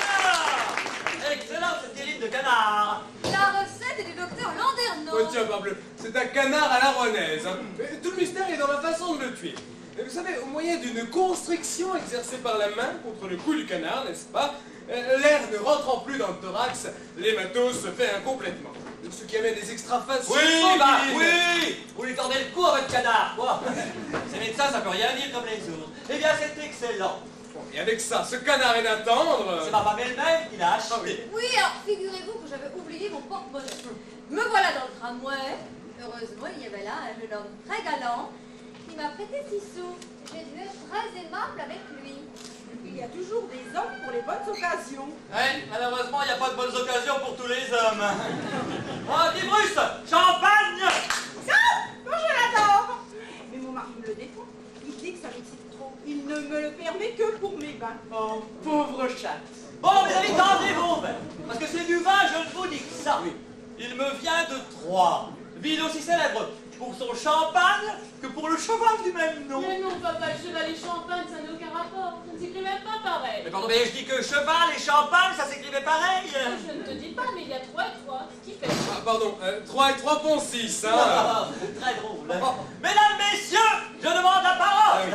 Ah, excellent, cette terrine de canard. La recette est du docteur Landerneau. Oh tiens, parbleu, c'est un canard à la rouennaise. Hein. Tout le mystère est dans la façon de le tuer. Vous savez, au moyen d'une constriction exercée par la main contre le cou du canard, n'est-ce pas, l'air ne rentrant plus dans le thorax, l'hématose se fait incomplètement. Ce qui amène des extrafaces. Oui, vous lui tordez le cou à votre canard, quoi. Ces médecins, ça peut rien dire comme les autres. Eh bien, c'est excellent. Bon, et avec ça, ce canard est d'attendre. C'est ma femme elle-même qui l'a acheté. Oui, alors figurez-vous que j'avais oublié mon porte-monnaie. Me voilà dans le tramway. Heureusement, il y avait là un jeune homme très galant qui m'a prêté 6 sous. J'ai dû être très aimable avec lui. Il y a toujours des hommes pour les bonnes occasions. Oui, malheureusement, il n'y a pas de bonnes occasions pour tous les hommes. Oh, dis Bruce, champagne. Ça, moi je l'adore. Mais mon mari me le défend. Il dit que ça m'excite trop. Il ne me le permet que pour mes bains. Oh, pauvre chatte. Bon, mes amis, tendez-vous, parce que c'est du vin, je ne vous dis que ça. Il me vient de Troyes, ville aussi célèbre pour son champagne que pour le cheval du même nom. Mais non, papa, le cheval et champagne, ça n'a aucun rapport. Ça ne s'écrit même pas pareil. Mais pardon, mais je dis que cheval et champagne, ça s'écrivait pareil. Je ne te dis pas, mais il y a 3 et 3, ce qui fait. Ah, pardon, 3 et 3 font 6, hein. Ah, très drôle. Mesdames, messieurs, je demande la parole.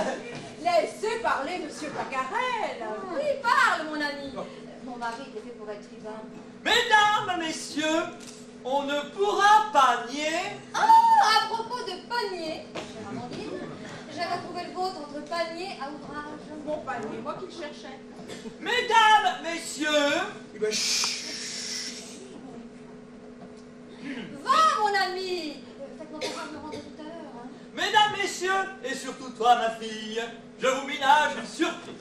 Laissez parler monsieur Pacarel. Oui, parle, mon ami. Mon mari était fait pour être écrivain. Mesdames, messieurs, on ne pourra pas nier. Oh, à propos de panier, chère Amandine, j'avais trouvé le vôtre entre panier à ouvrage. Mon panier, moi qui le cherchais. Mesdames, messieurs, Eh ben, chut. Va, mon ami. Faites-moi pas me rendre tout à l'heure. Hein. mesdames, messieurs, et surtout toi, ma fille, je vous ménage une surprise.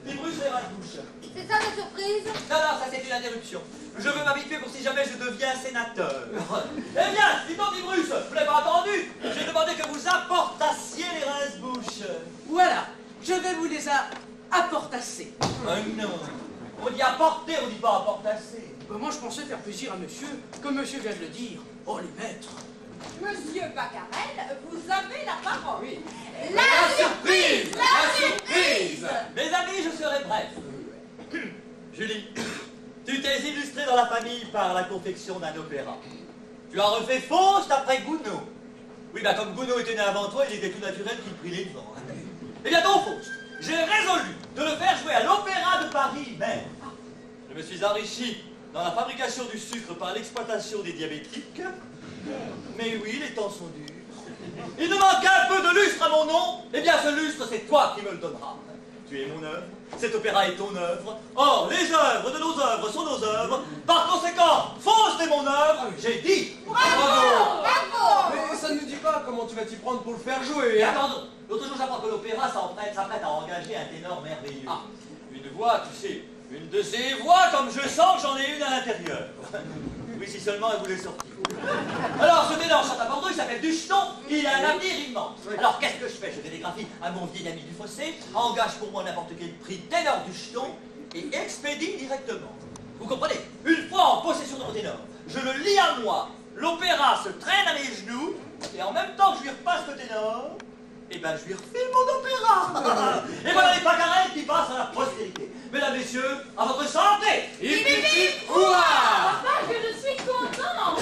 Des Bruce et ma bouche. C'est ça la surprise? Non, non, ça c'est une interruption. Je veux m'habituer pour si jamais je deviens sénateur. Eh bien, dis-donc, dit Bruce, vous l'avez pas entendu? J'ai demandé que vous apportassiez les rince-bouches. Voilà, je vais vous les apportasser. Ah non, on dit apporter, on dit pas apportasser. Moi, je pensais faire plaisir à monsieur, comme monsieur vient de le dire. Oh, les maîtres. Monsieur Pacarel, vous avez la parole. Oui. La surprise! La surprise! Mes amis, je serai bref. Julie, tu t'es illustrée dans la famille par la confection d'un opéra. Tu as refait Faust après Gounod. Oui, bah comme Gounod était né avant toi, il était tout naturel qu'il prit les devants. Eh bien donc, Faust, j'ai résolu de le faire jouer à l'Opéra de Paris même. Je me suis enrichi dans la fabrication du sucre par l'exploitation des diabétiques. Mais oui, les temps sont durs. Il ne manque qu'un peu de lustre à mon nom. Eh bien, ce lustre, c'est toi qui me le donneras. Tu es mon œuvre, cet opéra est ton œuvre. Or, les œuvres de nos œuvres sont nos œuvres. Par conséquent, Faust est mon œuvre. J'ai dit. Bravo! Bravo! Mais ça ne nous dit pas comment tu vas t'y prendre pour le faire jouer. Et Hein. attendons, l'autre jour, j'apprends que l'opéra s'apprête à engager un ténor merveilleux. Ah, une voix, tu sais, une de ces voix comme je sens que j'en ai une à l'intérieur. Oui, si seulement elle voulait sortir. Alors, ce ténor chante à Bordeaux, il s'appelle Ducheton, il a un avenir immense. Alors, qu'est-ce que je fais? Je télégraphie à mon vieil ami du fossé, engage pour moi n'importe quel prix ténor Ducheton et expédie directement. Vous comprenez? Une fois en possession de mon ténor, je le lis à moi, l'opéra se traîne à mes genoux, et en même temps que je lui repasse le ténor, eh ben je lui refile mon opéra. Et voilà les Pacarel qui passent à la postérité. Mesdames, messieurs, à votre santé. Hip, hip, hip, hurrah! Papa, que je suis content.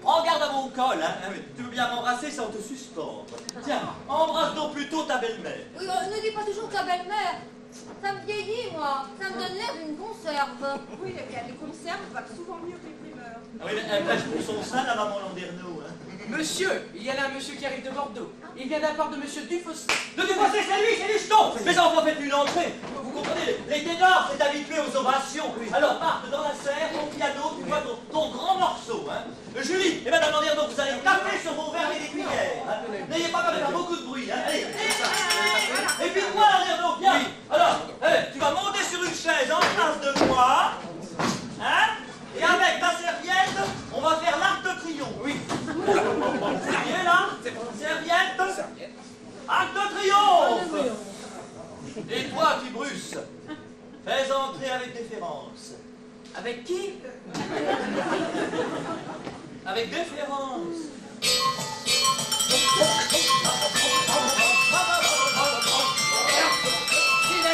Prends garde à mon col, hein. Tu veux bien m'embrasser sans te suspendre. Tiens, embrasse donc plutôt ta belle-mère. Oui, ne dis pas toujours ta belle-mère. Ça me vieillit, moi. Ça me donne l'air d'une conserve. Oui, eh bien, les conserves valent souvent mieux que les primeurs. Ah oui, mais elle pêche pour son sein, la maman Landerneau, hein. Monsieur, il y a là un monsieur qui arrive de Bordeaux. Il vient d'un part de monsieur Dufossé. De Dufossé, c'est lui, c'est Ducheton. Mais enfin, faites une entrée. Vous comprenez, les ténors, c'est habitué aux ovations. Alors, Marthe, dans la serre, ton piano, tu vois ton grand morceau, hein. Julie et madame Landerneau, vous allez taper sur vos verres et des cuillères. Hein. N'ayez pas peur de faire beaucoup de bruit, hein. Allez. Et puis toi, Landerneau, viens. Oui. Alors, tu vas monter sur une chaise en face de moi, hein. Et avec ma serviette, on va faire l'arc de triomphe. Oui. Tu es là? Serviette. Arc de triomphe. Et toi, qui Bruce, fais entrer avec déférence. Avec qui? Avec déférence. C'est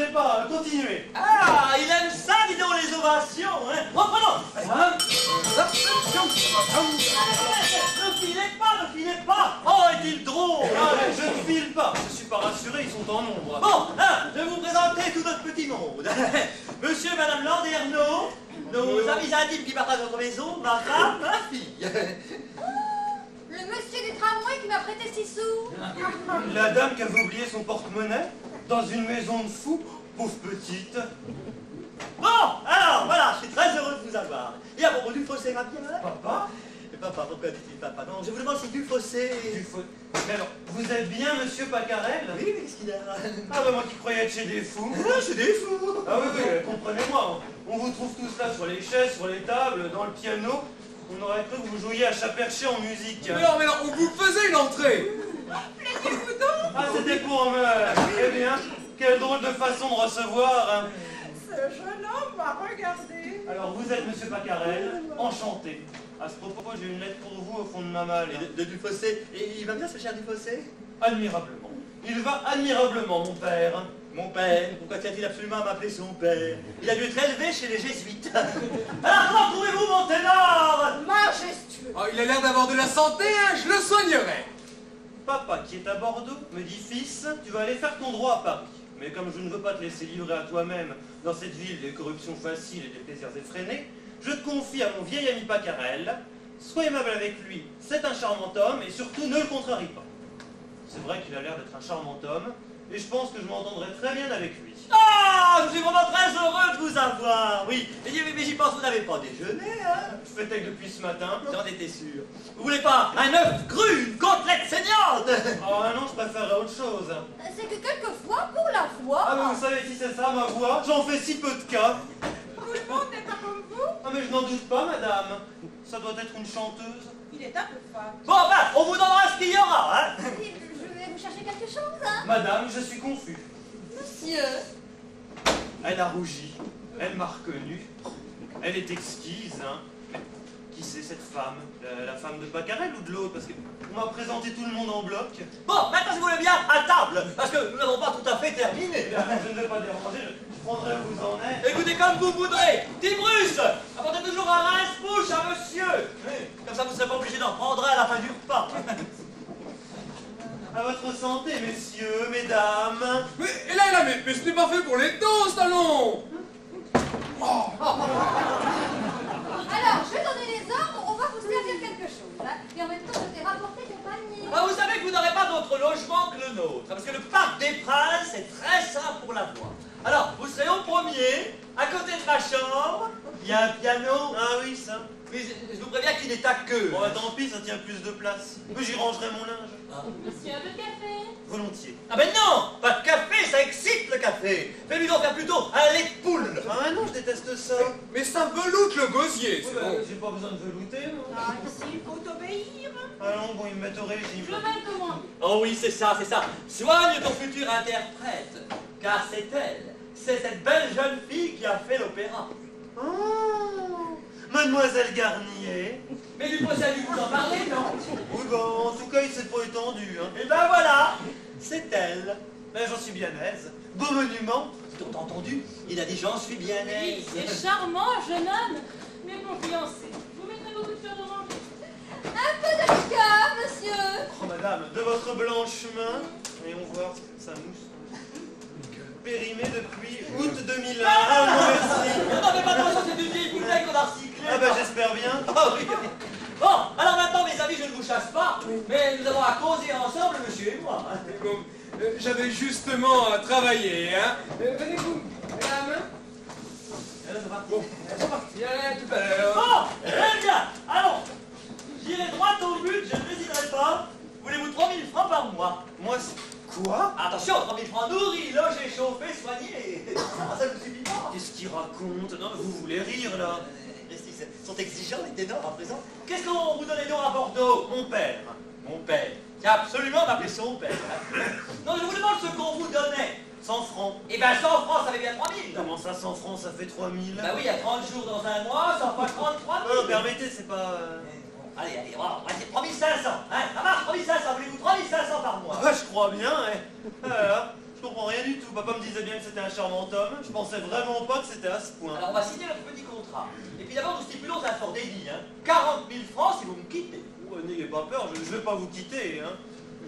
sais pas, continuez. Ah, il aime ça, dis donc, les ovations, hein. Reprenons. Ne filez pas. Oh, est-il drôle, Ah, je ne file pas, je suis pas rassuré, ils sont en nombre. Bon, hein, je vais vous présenter tout notre petit monde. Monsieur et Madame Landerneau, nos amis intimes qui partagent notre maison, ma femme, ma fille. Le monsieur du tramway qui m'a prêté 6 sous. La dame qui avait oublié son porte-monnaie dans une maison de fous, pauvre petite. Bon, alors, voilà, je suis très heureux de vous avoir. Et à propos du fossé, ma bien. Papa? Et papa, pourquoi dit-il papa? Non, je vous demande si du fossé... Mais alors, vous êtes bien Monsieur Pacarel? Oui, mais qu'est-ce qu'il a? Ah bah moi qui croyais être chez des fous. Ah, je suis des fous. Ah oui, comprenez-moi, on vous trouve tous là sur les chaises, sur les tables, dans le piano. On aurait cru que vous jouiez à chat perché en musique. Mais alors, on vous faisait une entrée. Plaignez-vous donc. Ah, c'était pour me... Eh bien, quelle drôle de façon de recevoir, hein. Ce jeune homme m'a regardé. Alors, vous êtes Monsieur Pacarel, enchanté. À ce propos, j'ai une lettre pour vous au fond de ma malle. De Dufossé. Et il va bien ce cher Dufossé? Admirablement. Il va admirablement, mon père. Mon père? Pourquoi tient-il absolument à m'appeler son père? Il a dû être élevé chez les jésuites. Alors comment trouvez-vous mon ténor? Majestueux. Oh, il a l'air d'avoir de la santé, hein, je le soignerai. Papa, qui est à Bordeaux, me dit, fils, tu vas aller faire ton droit à Paris. Mais comme je ne veux pas te laisser livrer à toi-même dans cette ville des corruptions faciles et des plaisirs effrénés, je te confie à mon vieil ami Pacarel. Sois aimable avec lui, c'est un charmant homme, et surtout ne le contrarie pas. C'est vrai qu'il a l'air d'être un charmant homme, et je pense que je m'entendrai très bien avec lui. Ah, je suis vraiment très heureux de vous avoir. Oui, mais j'y pense, vous n'avez pas déjeuné, hein? Je fais tel depuis ce matin. J'en étais sûr. Vous voulez pas un œuf cru, une côtelette saignante? Ah non, je préférerais autre chose. C'est que quelquefois, pour la fois... Ah mais vous savez si c'est ça ma voix? J'en fais si peu de cas. Tout le monde n'est pas comme vous. Ah mais je n'en doute pas, madame. Ça doit être une chanteuse. Il est un peu fade. Bon, enfin, on vous donnera ce qu'il y aura, hein? Je vais vous chercher quelque chose, hein? Madame, je suis confus. Monsieur. Elle a rougi. Elle m'a reconnu. Elle est exquise, hein. Mais qui c'est cette femme? La femme de Pacarel ou de l'autre? Parce qu'on m'a présenté tout le monde en bloc. Bon, maintenant, si vous voulez bien, à table, parce que nous n'avons pas tout à fait terminé. Je ne vais pas déranger, je prendrai vous en êtes. Écoutez comme vous voudrez. Petit Bruce, apportez toujours un rince-bouche à monsieur. Oui, comme ça, vous ne serez pas obligé d'en prendre un à la fin du repas. À votre santé, messieurs, mesdames. Mais ce n'est pas fait pour les toasts, allons. Alors, je vais donner les ordres, on va vous servir quelque chose, hein? Et en même temps, je vais rapporter compagnie. Ah, vous savez que vous n'aurez pas d'autre logement que le nôtre, parce que le Parc des Princes est très simple pour la voir. Alors, vous serez au premier, à côté de ma chambre, il y a un piano. Ah oui, ça. Mais je vous préviens qu'il est à queue. Bon, bah, tant pis, ça tient plus de place. Mais j'y rangerai mon linge. Monsieur, un peu de café? Volontiers. Ah ben non, pas de café, ça excite le café. Fais-lui donc faire plutôt un lait de poule. Ah non, je déteste ça. Mais ça veloute le gosier, Oui, c'est bah, bon. j'ai pas besoin de velouter, moi. Ah, ici, il faut obéir. Allons, bon, ils me mettent au régime. Je veux même commander. Oh oui, c'est ça, c'est ça. Soigne ton futur interprète, car c'est elle. C'est cette belle jeune fille qui a fait l'opéra. Oh, Mademoiselle Garnier. Mais du coup, ça a dû vous en parler, non? Oui, bah, en tout cas, il s'est pas étendu, hein. Et ben voilà, c'est elle. Mais j'en suis bien aise. Beau monument. T'as entendu? Il a dit j'en suis bien Oui, aise. c'est charmant, jeune homme. Mais mon fiancé, vous mettrez beaucoup de fleurs d'oranger. Un peu de liqueur, monsieur. Oh, madame, de votre blanche main. Voyons voir sa mousse. Périmé depuis août 2001. Ah, non, merci. Non, mais pas attention, c'est une vieille bouteille qu'on a recyclée. Ah, bah, j'espère bien. Ah oui. Bon, alors maintenant, mes amis, je ne vous chasse pas, mais nous avons à causer ensemble, monsieur et moi. Bon, j'avais justement à travailler, hein. Venez-vous, mesdames. Bon, elles sont parties, à tout à l'heure. Bon, très bien. Allons, j'irai droit au but, je n'hésiterai pas. Voulez-vous 3000 francs par mois? Moi, quoi? Attention, 3000 francs nourris, logés, chauffés, soignés. Ça ne vous suffit pas. Qu'est-ce qu'il raconte? Non, vous voulez rire, là? Ils sont exigeants, les ténors, à présent. Qu'est-ce qu'on vous donnait donc à Bordeaux? Mon père. Mon père. Qui a absolument m'appeler son père. Non, je vous demande ce qu'on vous donnait. 100 francs. Eh ben 100 francs, ça fait bien 3000. Comment ça, 100 francs, ça fait 3000? Bah oui, il y a 30 jours dans un mois, ça fera 33 000. Non, permettez, c'est pas... Allez, allez, on va dire 3500. Hein, ça marche, 3500. Voulez-vous 3500 par mois? Ah, je crois bien, hein. Voilà. Je comprends rien du tout. Papa me disait bien que c'était un charmant homme. Je pensais vraiment pas que c'était à ce point. Alors on va signer notre petit contrat. Et puis d'abord nous stipulons un fort délit, hein. 40 000 francs si vous me quittez. Oh, n'ayez pas peur, je vais pas vous quitter, hein.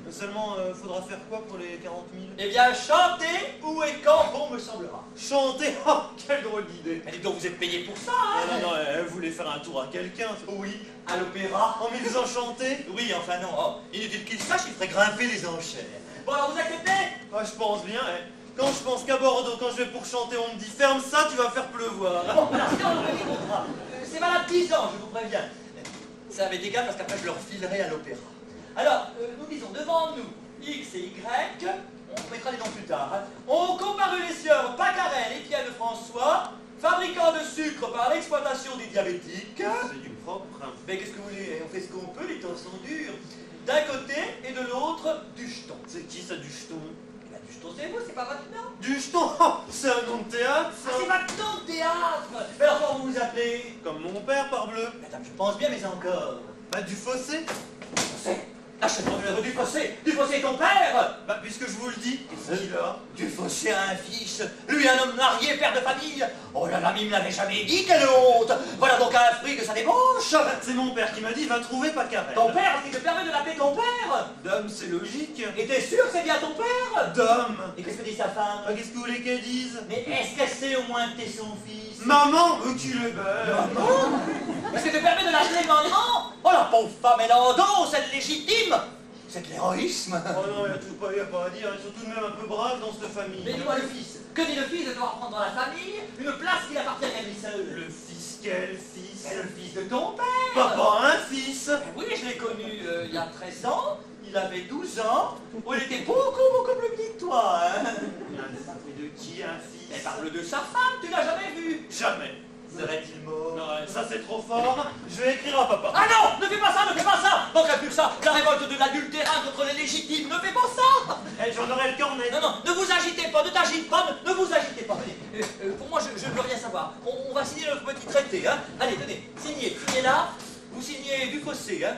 Seulement, faudra faire quoi pour les 40 000? Eh bien, chanter où et quand bon me semblera. Chanter? Oh, quelle drôle d'idée. Mais dites donc, vous êtes payé pour ça, hein? Non, elle voulait faire un tour à quelqu'un. Oui, à l'opéra. En me faisant chanter? Oui, enfin non, oh, inutile qu'il sache, il ferait grimper les enchères. Bon alors vous acceptez? Ah, je pense bien, hein. Quand je pense qu'à Bordeaux, quand je vais pour chanter, on me dit ferme ça, tu vas faire pleuvoir. Bon, alors c'est dans le petit contrat. C'est valable 10 ans, je vous préviens. Ça m'est égal parce qu'après je leur filerai à l'opéra. Alors, nous disons devant nous X et Y, on mettra les noms plus tard. Hein. On comparu les sieurs Pacarel et Pierre de François, fabricants de sucre par l'exploitation des diabétiques. C'est du propre. Mais qu'est-ce que vous voulez? On fait ce qu'on peut, les temps sont durs. D'un côté et de l'autre, du jeton. C'est qui ça, du jeton? Du jeton, c'est vous, c'est pas votre nom? Du jeton? Oh, c'est un nom de théâtre, ça. Ah, c'est votre nom de théâtre. Mais alors comment vous vous appelez? Comme mon père, parbleu. Madame, je pense bien, mais encore. Bah, du fossé. Fossé? Achète-moi du fossé. Du fossé, ton père. Bah, puisque je vous le dis, qu'est-ce qu'il a? Du fossé a un fils, lui un homme marié, père de famille. Oh là là, mais il me l'avait jamais dit, quelle honte. Voilà donc un fruit de sa débauche. C'est mon père qui m'a dit, va trouver Pacarel. Ton père, est-ce qu'il te permet de l'appeler ton père? Dame, c'est logique. Et t'es sûr que c'est bien ton père? Dame. Et qu'est-ce que dit sa femme? Bah, qu'est-ce que vous voulez qu'elle dise? Mais est-ce qu'elle sait au moins que t'es son fils? Maman, tu le belle. Maman? Est-ce que te permet de l'appeler maman? Oh la pauvre femme, elle endosse, elle légitime. C'est de l'héroïsme. Oh non, il n'y a pas à dire, ils sont tout de même un peu braves dans cette famille. Mais dis-moi le fils, que dit le fils de devoir prendre dans la famille une place qui appartient à lui seul? Le fils, quel fils? C'est le fils de ton père. Papa, un fils. Oui, je l'ai connu il y a 13 ans, il avait 12 ans, oh, il était beaucoup plus petit que toi, hein. Et de qui un fils? Elle parle de sa femme, tu l'as jamais vu? Jamais. Serait-il mort? Non, ça c'est trop fort. Je vais écrire à papa. Ah non, ne fais pas ça, ne fais pas ça. Manquerait plus que ça, la révolte de l'adultérin contre les légitimes, ne fais pas ça. Eh, j'en aurai le cornet. Non, ne vous agitez pas, ne t'agite pas, ne vous agitez pas. Allez, pour moi, je ne veux rien savoir. On va signer notre petit traité, hein. Allez, tenez, signez là, vous signez du fossé, hein.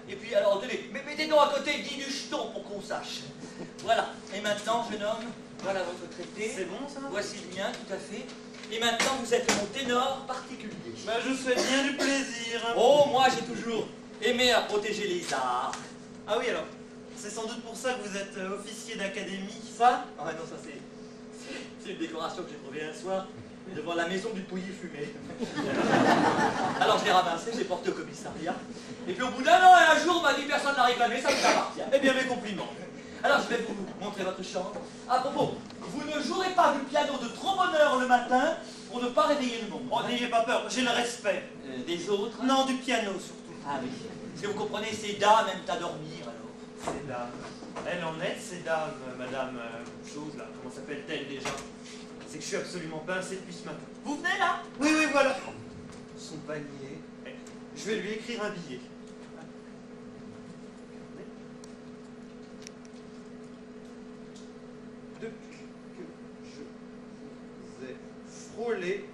Et puis, alors, tenez, mettez donc à côté dit du jeton pour qu'on sache. Voilà, et maintenant, jeune homme, voilà votre traité. C'est bon, ça? Voici le mien, tout à fait. Et maintenant, vous êtes mon ténor particulier. Bah, je vous souhaite bien du plaisir. Oh, moi, j'ai toujours aimé à protéger les arts. Ah oui, alors, c'est sans doute pour ça que vous êtes officier d'académie. Ça? Ah non, ça c'est une décoration que j'ai trouvée un soir devant la maison du Pouilly fumé. Alors je l'ai ramassé, je l'ai porté au commissariat. Et puis au bout d'un an et un jour, on m'a dit personne n'a réclamé, ça vous appartient. Eh bien, mes compliments. Alors je vais vous montrer votre chambre. À propos, vous ne jouerez pas du piano de trop bonne heure le matin pour ne pas réveiller le monde. Oh, n'ayez pas peur, j'ai le respect. Des autres? Non, du piano surtout. Ah oui. Est-ce que vous comprenez, ces dames aiment à dormir alors? Ces dames. Elle en est, ces dames, madame, chose là, comment s'appelle-t-elle déjà? C'est que je suis absolument pincé depuis ce matin. Vous venez là? Oui, voilà. Son panier. Je vais lui écrire un billet. Depuis que je vous ai frôlé,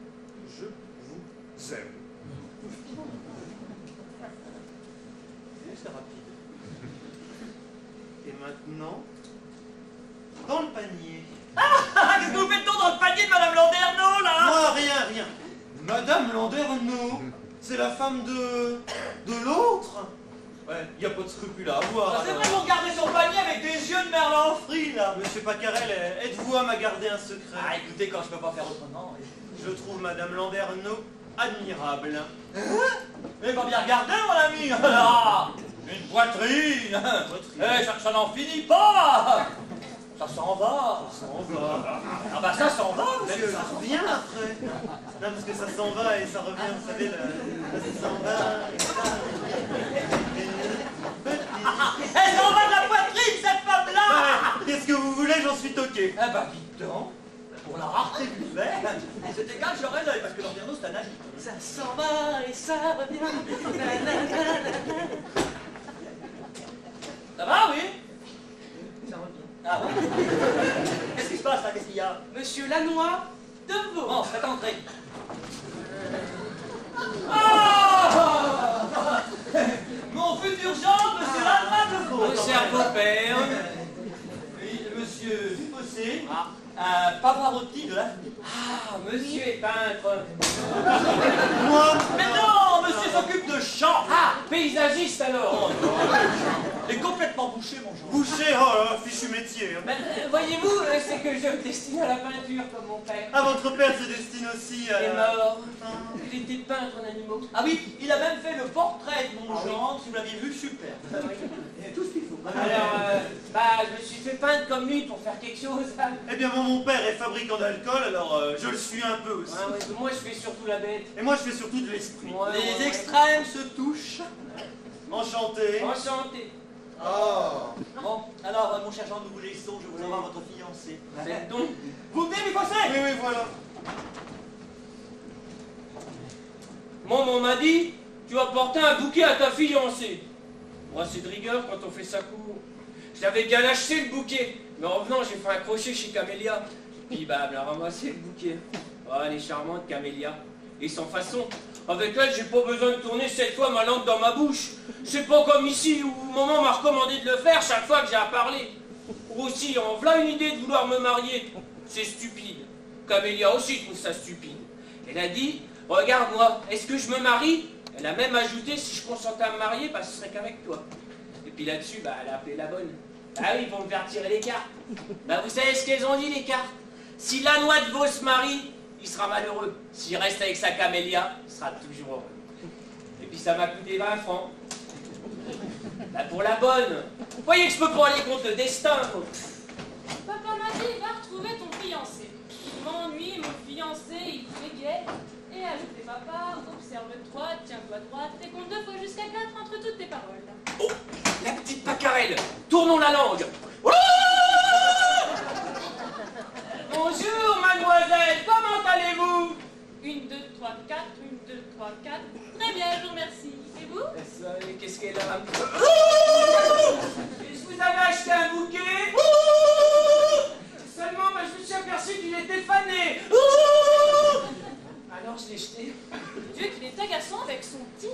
je vous aime. C'est rapide. Et maintenant, dans le panier. Qu'est-ce que vous faites donc dans le panier de Madame Landerneau là? Moi, rien. Madame Landerneau, c'est la femme de l'autre. Ouais, y a pas de scrupule à avoir. C'est alors. vrai, vous regardez son panier avec des yeux de merlan frit là. Monsieur Pacarel, êtes-vous à m'a garder un secret? Ah écoutez, quand je peux pas faire autrement. Je trouve Madame Landerneau admirable. Mais pas bien regardé mon ami. Ah, une poitrine. Eh, ça n'en finit pas. Ça s'en va. Ça s'en va. Ah bah ça s'en va, Mais monsieur. ça revient après. Non, parce que ça s'en va et ça revient, vous savez, ça s'en va et ça Elle s'en va de la poitrine, cette femme-là. Ouais, qu'est-ce que vous voulez, j'en suis toqué. Eh bah dites donc, pour la rareté du fait, c'est égal, j'aurai l'œil, parce que Landerneau c'est un agit. Ça s'en va et ça revient. Ça va, oui? Ça revient. Ah bon? Qu'est-ce qui se passe là? Qu'est-ce qu'il y a? Monsieur Lannoy, de Vaux. Bon, faites entrer. Ah! Mon futur gendre, monsieur Lannoy de Vaux. Mon cher beau-père. Oui, monsieur monsieur Dufossé, un Pavarotti de l'avenir. Ah, monsieur est peintre. Moi? Mais non, monsieur s'occupe de chant. Ah, paysagiste alors. Oh non, il est complètement bouché, mon Jean. Boucher, oh là, fichu métier. Hein. Ben, voyez-vous, c'est que je me destine à la peinture comme mon père. Ah, votre père se destine aussi à... Il est mort. Il était peintre en animaux. Ah oui, il a même fait le portrait de mon Jean, si vous l'aviez vu, super. Il y a tout ce qu'il faut. Alors, je me suis fait peindre comme lui pour faire quelque chose. Eh bien, mon père est fabricant d'alcool, alors je le suis un peu aussi. Ah, ouais, moi, je fais surtout la bête. Et moi, je fais surtout de l'esprit. Les extrêmes se touchent. Enchanté. Enchanté. Oh. Bon, alors, mon cher Jean, nous vous laissons, je vous envoie votre fiancé. Ben donc, Vous venez, Dufossé? Oui, oui, voilà. on m'a dit, tu vas porter un bouquet à ta fiancée. Moi, c'est de rigueur quand on fait ça court. Je l'avais bien acheté le bouquet, mais en revenant, j'ai fait un crochet chez Camélia. Puis, elle m'a ramassé le bouquet. Oh, elle est charmante, Camélia. Et sans façon. Avec elle, j'ai pas besoin de tourner 7 fois ma langue dans ma bouche. C'est pas comme ici où maman m'a recommandé de le faire chaque fois que j'ai à parler. Ou aussi, en voilà une idée de vouloir me marier. C'est stupide. Camélia aussi trouve ça stupide. Elle a dit, regarde-moi, est-ce que je me marie? Elle a même ajouté, si je consentais à me marier, ce serait qu'avec toi. Et puis là-dessus, elle a appelé la bonne. Ah oui, pour me faire tirer les cartes. Vous savez ce qu'elles ont dit, les cartes? Si la noix de veau se marie, il sera malheureux. S'il reste avec sa Camélia, il sera toujours heureux. Et puis ça m'a coûté 20 francs. Pour la bonne. Vous voyez que je peux pas aller contre le destin. Papa m'a dit, va retrouver ton fiancé. Il m'ennuie, mon fiancé, il fait gai. Et ajoutez papa, observe-toi, tiens-toi droite, et compte 2 fois jusqu'à 4 entre toutes tes paroles. Oh, la petite pacarelle. Tournons la langue. Oh. Bonjour, mademoiselle, comment allez-vous? 1, 2, 3, 4, 1, 2, 3, 4. Très bien, je vous remercie. Et vous? Qu'est-ce qu'elle a? Je vous avais acheté un bouquet. Seulement, je me suis aperçu qu'il était fané. Alors, je l'ai jeté. Dieu qu'il est agaçant avec son tic.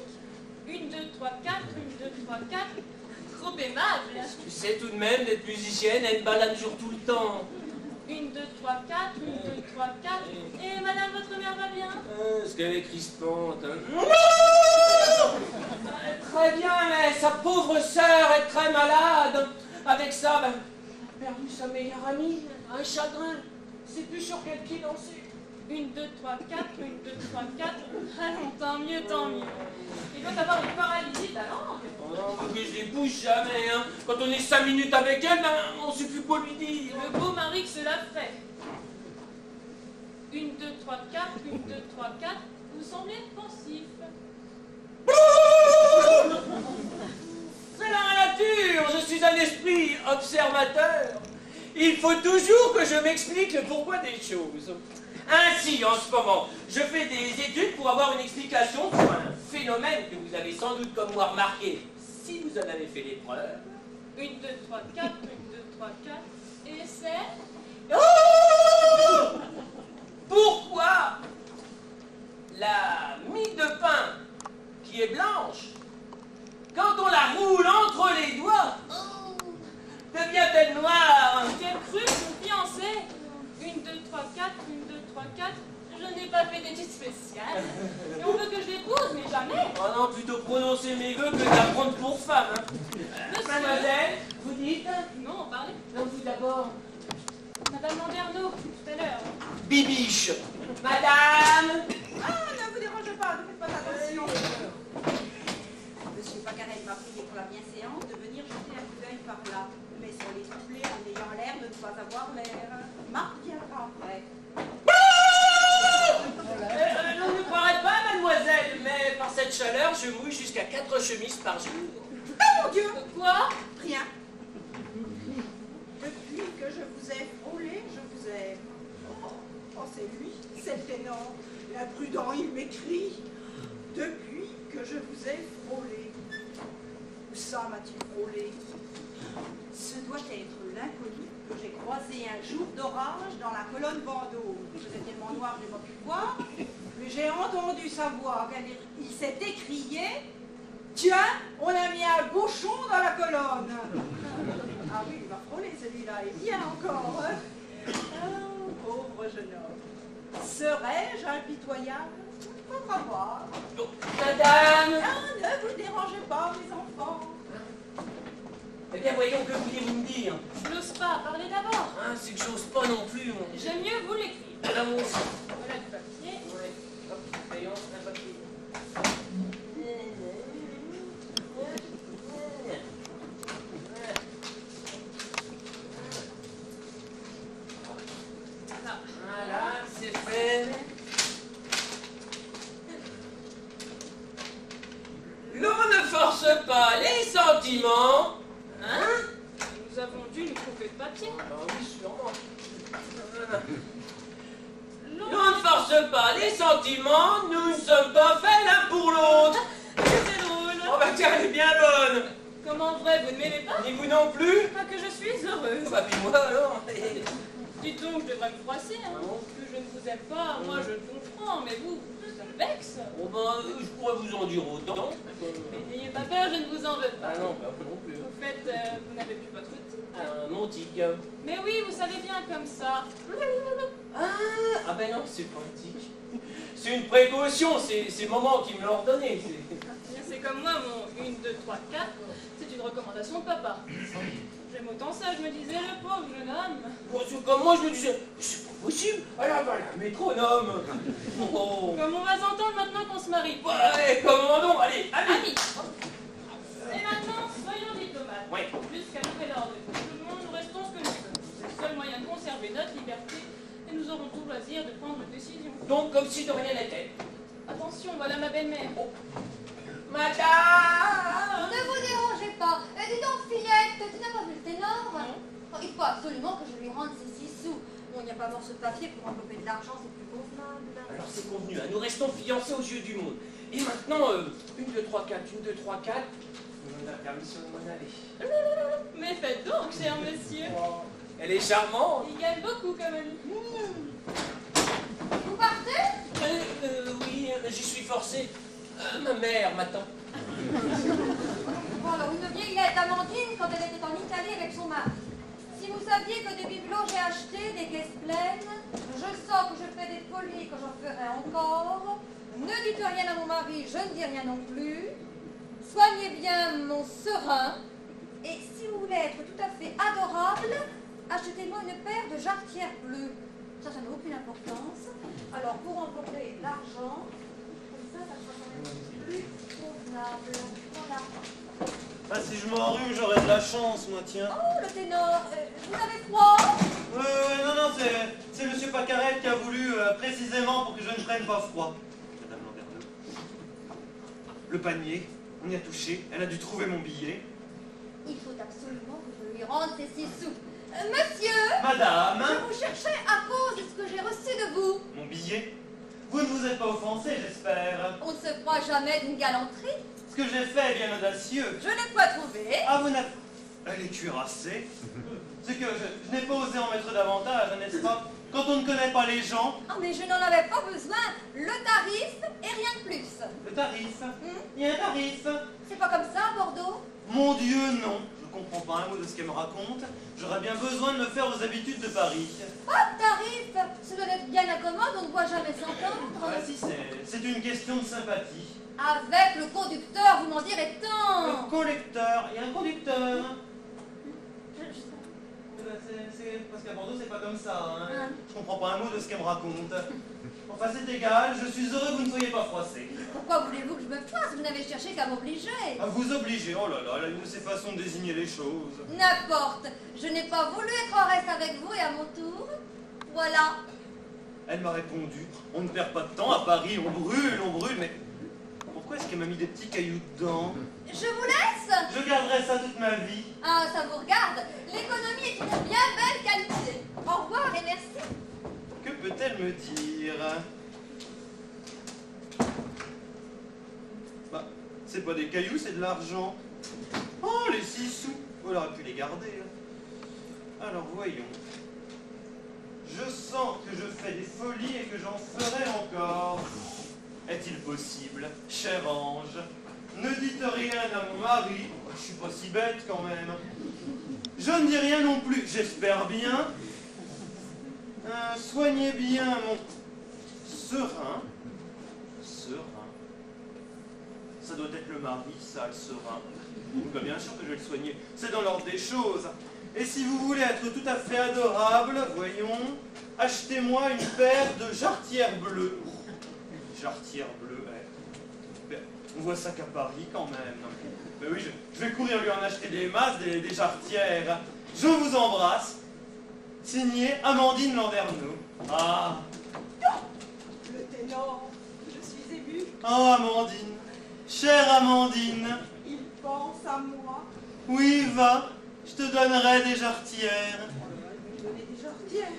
1, 2, 3, 4, 1, 2, 3, 4. Trop aimable. Tu sais tout de même d'être musicienne, elle balade toujours tout le temps. 1, 2, 3, 4, 1, 2, 3, 4. Et madame, votre mère va bien? Ce qu'elle est crispante. Très bien, mais sa pauvre sœur est très malade. Avec ça, elle a perdu sa meilleure amie. Un chagrin. C'est plus sur quel pied danser. 1, 2, 3, 4, 1, 2, 3, 4. Allons, tant mieux, tant mieux. Il doit avoir une paralysie de la langue. Oh non, mais que je les bouge jamais, hein. Quand on est 5 minutes avec elle, on ne sait plus quoi lui dire. Le beau mari que cela ferait. 1, 2, 3, 4, 1, 2, 3, 4. Vous semblez pensif. C'est la nature, je suis un esprit observateur. Il faut toujours que je m'explique le pourquoi des choses. Ainsi, en ce moment, je fais des études pour avoir une explication sur un phénomène que vous avez sans doute comme moi remarqué, si vous en avez fait l'épreuve. 1, 2, 3, 4, 1, 2, 3, 4. Et c'est... Oh! Pourquoi la mie de pain qui est blanche, quand on la roule entre les doigts, devient-elle noire? Quel cru, mon fiancé? 1, 2, 3, 4, 1, 2, 3, 4. Je n'ai pas fait d'études spéciales. Et on veut que je l'épouse, mais jamais. Oh non, plutôt prononcer mes vœux que d'apprendre pour femme. Hein. Monsieur. Mademoiselle, vous dites? Non, parlez. Non, vous d'abord. Madame Landerneau, tout à l'heure. Bibiche. Madame. Ah, ne vous dérangez pas, ne faites pas attention. Monsieur Pacarel m'a prié pour la bienséance de venir jeter un coup d'œil par là. Mais sans les souffler en ayant l'air de ne pas avoir l'air. Marc viendra après. Non, ne croirez pas, mademoiselle, mais par cette chaleur, je mouille jusqu'à 4 chemises par jour. Oh mon Dieu! Quoi? Rien. Depuis que je vous ai frôlé, je vous ai... Oh, c'est lui, c'est le ténor. L'imprudent, il m'écrit. Depuis que je vous ai frôlé. Où ça m'as-tu frôlé? Ce doit être l'inconnu que j'ai croisé un jour d'orage dans la colonne Vendôme. Il faisait tellement noir, je n'ai pas pu voir. Mais j'ai entendu sa voix. Il s'est écrié: tiens, on a mis un bouchon dans la colonne. Ah oui, il va frôler celui-là, et bien encore. Oh, pauvre jeune homme. Serais-je impitoyable? Faudra voir. Madame! Ah, ne vous dérangez pas, mes enfants. Eh bien, voyons, que vouliez-vous me dire? Je n'ose pas, parlez d'abord. Hein, c'est que j'ose pas non plus, mon Dieu. J'aime mieux vous l'écrire. Voilà, moi aussi. Voilà du papier. Ouais. Hop, crayon, un papier. Voilà, c'est fait. L'on ne force pas les sentiments. Hein? Nous avons dû nous couper de papier. Ah oui, sûrement. L'on L'on ne force pas les sentiments, nous ne sommes pas faits l'un pour l'autre. C'est drôle. Oh bah tiens, elle est bien bonne. Comment vrai, vous ne m'aimez pas? Ni vous non plus? Pas que je suis heureuse. Bah puis moi alors. Dites donc, je devrais me froisser, hein. Non. Que je ne vous aime pas, moi je le comprends, mais vous, ça me vexe. Oh bah, je pourrais vous en dire autant. Mais n'ayez pas peur, je ne vous en veux pas. Ah non, bah non plus. Au fait, vous n'avez plus votre tic. Mon tic. Mais oui, vous savez bien comme ça. Ah ben non, c'est pas un tic. C'est une précaution, c'est maman qui me l'a ordonné. C'est comme moi, mon 1, 2, 3, 4. C'est une recommandation de papa. J'aime autant ça, je me disais, le pauvre jeune homme. Bon, c'est comme moi, je me disais, c'est pas possible. Alors voilà, métronome. Oh. Comme on va s'entendre maintenant qu'on se marie. Ouais, commandons, allez, allez. Amis. Et maintenant, soyons diplomates. Oui. Jusqu'à nouvel ordre de fonctionnement, nous restons ce que nous sommes. C'est le seul moyen de conserver notre liberté et nous aurons tout loisir de prendre une décision. Donc, comme si de rien n'était. Attention, voilà ma belle-mère. Oh. Madame! Ne vous dérangez pas. Dis donc, fillette, tu n'as pas vu le ténor? Non. Oh, il faut absolument que je lui rende ses 6 sous. Bon, il n'y a pas morceau de papier pour envelopper de l'argent, c'est plus convenable. Alors c'est convenu, hein, nous restons fiancés aux yeux du monde. Et maintenant, 1, 2, 3, 4, 1, 2, 3, 4. On a la permission de m'en aller. Mais faites donc, cher monsieur. Oh, elle est charmante. Il gagne beaucoup comme ami. Vous partez? Oui, j'y suis forcé. Ma mère m'attend. Bon, alors, une vieille lettre d'Amandine quand elle était en Italie avec son mari. Si vous saviez que des bibelots j'ai acheté, des caisses pleines, je sens que je fais des folies, que j'en ferai encore. Ne dites rien à mon mari, je ne dis rien non plus. Soignez bien mon serin. Et si vous voulez être tout à fait adorable, achetez-moi une paire de jarretières bleues. Ça n'a aucune importance. Alors, pour emporter l'argent, comme ça sera quand même plus convenable. Voilà. Ah, si je m'enrhume, j'aurais de la chance, moi, tiens. Oh, le ténor, vous avez froid? Non, c'est monsieur Pacarel qui a voulu précisément pour que je ne prenne pas froid. Madame Lamberneau. Le panier, on y a touché, elle a dû trouver mon billet. Il faut absolument que je lui rende ses 6 sous. Monsieur, Madame, je vous cherchais à cause de ce que j'ai reçu de vous. mon billet. Vous ne vous êtes pas offensé, j'espère. On ne se croit jamais d'une galanterie. Ce que j'ai fait est bien audacieux. Je n'ai pas trouvé. Ah, vous n'avez... Elle est cuirassée. C'est que je n'ai pas osé en mettre davantage, n'est-ce pas? Quand on ne connaît pas les gens, Ah, mais je n'en avais pas besoin. Le tarif et rien de plus. le tarif. Il y a un tarif. C'est pas comme ça à Bordeaux? Mon Dieu, non. Je comprends pas un mot de ce qu'elle me raconte. J'aurais bien besoin de me faire aux habitudes de Paris. Pas de tarif. Ce doit être bien incommode, on ne voit jamais s'entendre. Ah si, c'est une question de sympathie. Avec le conducteur, vous m'en direz tant. Le collecteur, il y a un conducteur. Je sais pas. Parce qu'à Bordeaux, c'est pas comme ça. Hein. Ah. Je comprends pas un mot de ce qu'elle me raconte. Enfin, c'est égal, je suis heureux que vous ne soyez pas froissé. Pourquoi voulez-vous que je me fasse? Vous n'avez cherché qu'à m'obliger. À vous obliger, oh là là, elle a une de ces façons de désigner les choses. N'importe. Je n'ai pas voulu être en reste avec vous et à mon tour. Voilà. Elle m'a répondu, on ne perd pas de temps, à Paris, on brûle, mais pourquoi est-ce qu'elle m'a mis des petits cailloux dedans? Je vous laisse. Je garderai ça toute ma vie. Ah, ça vous regarde. L'économie est une bien belle qualité. Au revoir et merci. Que peut-elle me dire? Bah, c'est pas des cailloux, c'est de l'argent. Oh, les 6 sous. On aurait pu les garder. Alors, voyons. Je sens que je fais des folies et que j'en ferai encore. Est-il possible, cher ange? Ne dites rien à mon mari. Je suis pas si bête quand même. Je ne dis rien non plus, j'espère bien. Soignez bien mon serin. Serin. Ça doit être le mari, ça, le serin. Bah, bien sûr que je vais le soigner. C'est dans l'ordre des choses. Et si vous voulez être tout à fait adorable, voyons, achetez-moi une paire de jarretières bleues. Jarretières bleues, ouais. On voit ça qu'à Paris quand même. Mais oui, je vais courir lui en acheter des masses, des jarretières. Je vous embrasse. Signé Amandine Landerneau. Ah. Le ténor, je suis émue. Oh Amandine, chère Amandine. Il pense à moi. Oui, va, je te donnerai des jarretières. Il me donnait des jarretières.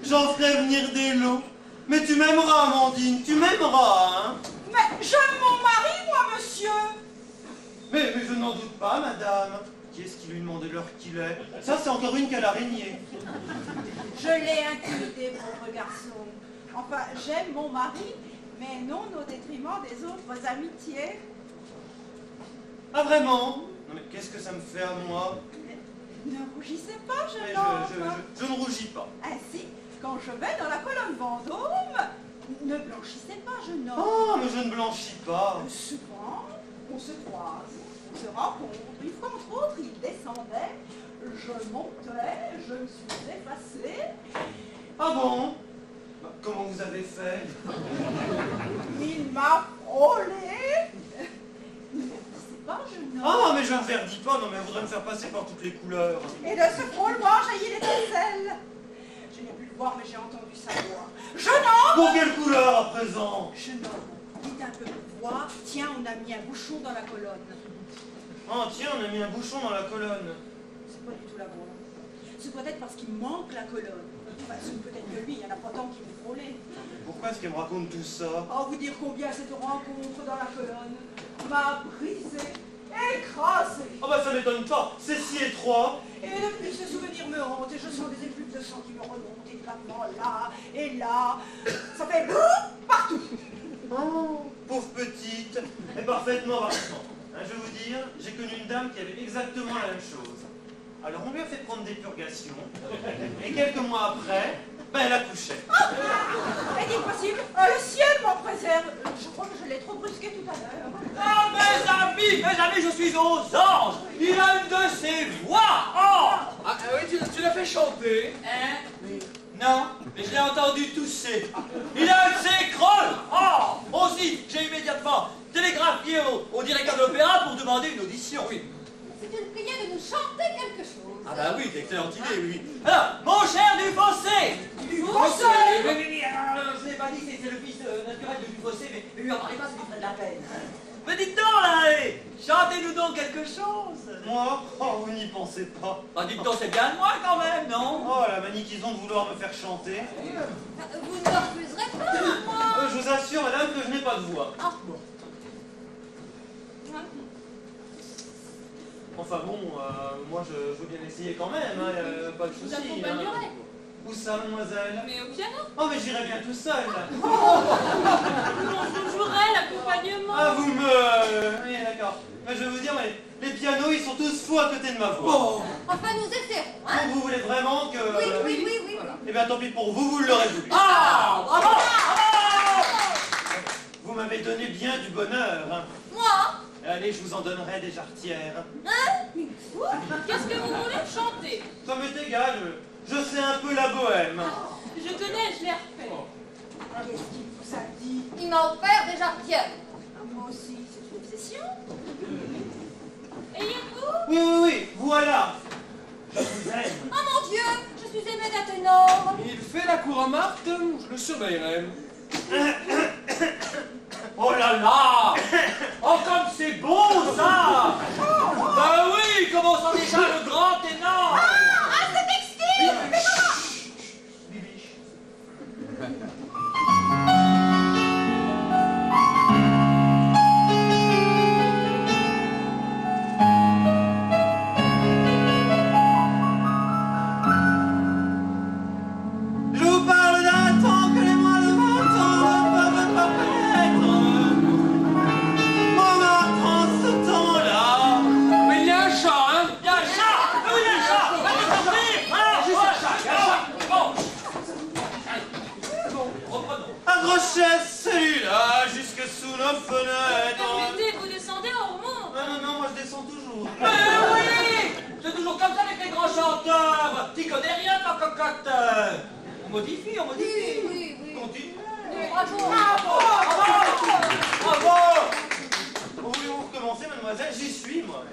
J'en ferai venir des lots. Mais tu m'aimeras, Amandine, tu m'aimeras, hein. Mais j'aime mon mari, moi, monsieur. Mais je n'en doute pas, madame. Qui est-ce qui lui demande l'heure qu'il est? Ça, c'est encore une qu'à l'araignée. Je l'ai intimidé, pauvre garçon. Enfin, j'aime mon mari, mais non au détriment des autres amitiés. Ah, vraiment? Non, mais qu'est-ce que ça me fait à moi? Ne rougissez pas, Mais jeune homme. je ne rougis pas. Ainsi, quand je vais dans la colonne Vendôme, ne blanchissez pas, jeune homme. Oh, mais je ne blanchis pas. Souvent, on se croise, on se rencontre. Une fois, entre autres, il descendait, je montais, je me suis effacée. Ah bon? Bah, comment vous avez fait? Il m'a frôlé. Ne verdissez pas, jeune homme. Ah, mais je ne verdis pas, non, mais elle voudrait me faire passer par toutes les couleurs. Et de ce frôlement jaillit l'étincelle. Je n'ai pu le voir, mais j'ai entendu sa voix. Jeune homme! Pour quelle couleur à présent? Jeune homme, dites un peu pour voir. Tiens, on a mis un bouchon dans la colonne. Ah, tiens, on a mis un bouchon dans la colonne. C'est pas du tout la voix. C'est peut-être parce qu'il manque la colonne. Enfin, c'est peut-être que lui, il n'y en a pas tant qui m'ont frôlé. Pourquoi est-ce qu'elle me raconte tout ça? Oh, vous dire combien cette rencontre dans la colonne m'a brisé, écrasé. Oh bah ça m'étonne pas, c'est si étroit. Et depuis, ce souvenir me hante et je sens des effluves de sang qui me remontent et vaguement là et là. Ça fait boum partout. Oh, pauvre petite, et parfaitement parfaitement. Hein, je vais vous dire, j'ai connu une dame qui avait exactement la même chose. Alors on lui a fait prendre des purgations, et quelques mois après, ben elle accouchait. Est-il possible? Le ciel m'en préserve. Je crois que je l'ai trop brusqué tout à l'heure. Ah, mes amis, je suis aux anges. Il a une de ses voix. Oh! Ah oui, tu l'as fait chanter. Hein? Oui. Non, mais je l'ai entendu tousser. Il a un de ses crolles. Oh! Aussi, j'ai immédiatement télégraphié au directeur de l'opéra pour demander une audition. Oui. C'est une prière de nous chanter quelque chose. Ah bah oui, d'excellente idée, oui. Alors, mon cher Dufossé! Dufossé! Je n'ai pas dit que c'est le fils naturel de Dufossé, mais lui en parlez pas, ça lui ferait de la peine. Mais dites donc là, chantez-nous donc quelque chose. Moi? Oh, vous n'y pensez pas. Bah dites donc, c'est bien de moi quand même, non? Oh, la manie qu'ils ont de vouloir me faire chanter. Vous ne refuserez pas, moi. Je vous assure, madame, que je n'ai pas de voix. Ah bon. Enfin bon, moi je veux bien essayer quand même, hein, pas de Vous souci. accompagnerez. Où ça, mademoiselle? Mais au piano. Oh, mais j'irai bien tout seul. Non, je jouerai l'accompagnement. Ah, vous me... Oui, d'accord. Mais je vais vous dire, les pianos, ils sont tous fous à côté de ma voix. Oh. Enfin, nous essaierons, hein. Donc, vous voulez vraiment que... Oui. Eh bien, tant pis pour vous, vous l'aurez voulu. Ah! Bravo! Vous m'avez donné bien du bonheur. Hein. Moi? Allez, je vous en donnerai des jarretières. Qu'est-ce que vous voulez chanter? Ça m'est égal, je sais un peu la bohème. Je connais, je l'ai refait. Qu'est-ce qu'il vous a dit? Il m'a offert des jarretières. Moi aussi, c'est une obsession. Et vous? Oui, voilà. Je vous aime. Oh mon Dieu, je suis aimée d'un ténor. Il fait la cour à Marthe, je le surveillerai. Oh là là! Oh, comme c'est beau, ça! Bah oui, comment sent déjà le grand ténor? C'est exquis. Bibiche. Je vous parle d'un temps que les moins de 20 ans ne peuvent pas connaître. Mon art en ce temps-là. Mais il y a un chat, hein? Il y a un chat! Oui, il y a un chat! oh non. Accrochez celui-là jusque sous nos fenêtres. Permettez, vous descendez, on remonte. Non, non, non, moi je descends toujours. Mais oui! C'est toujours comme ça avec les grands chanteurs. Tu connais rien, ta cocotte. On modifie, on modifie. Oui, oui. Continue. Bravo. Bravo! Voulez-vous recommencer, mademoiselle? J'y suis, moi.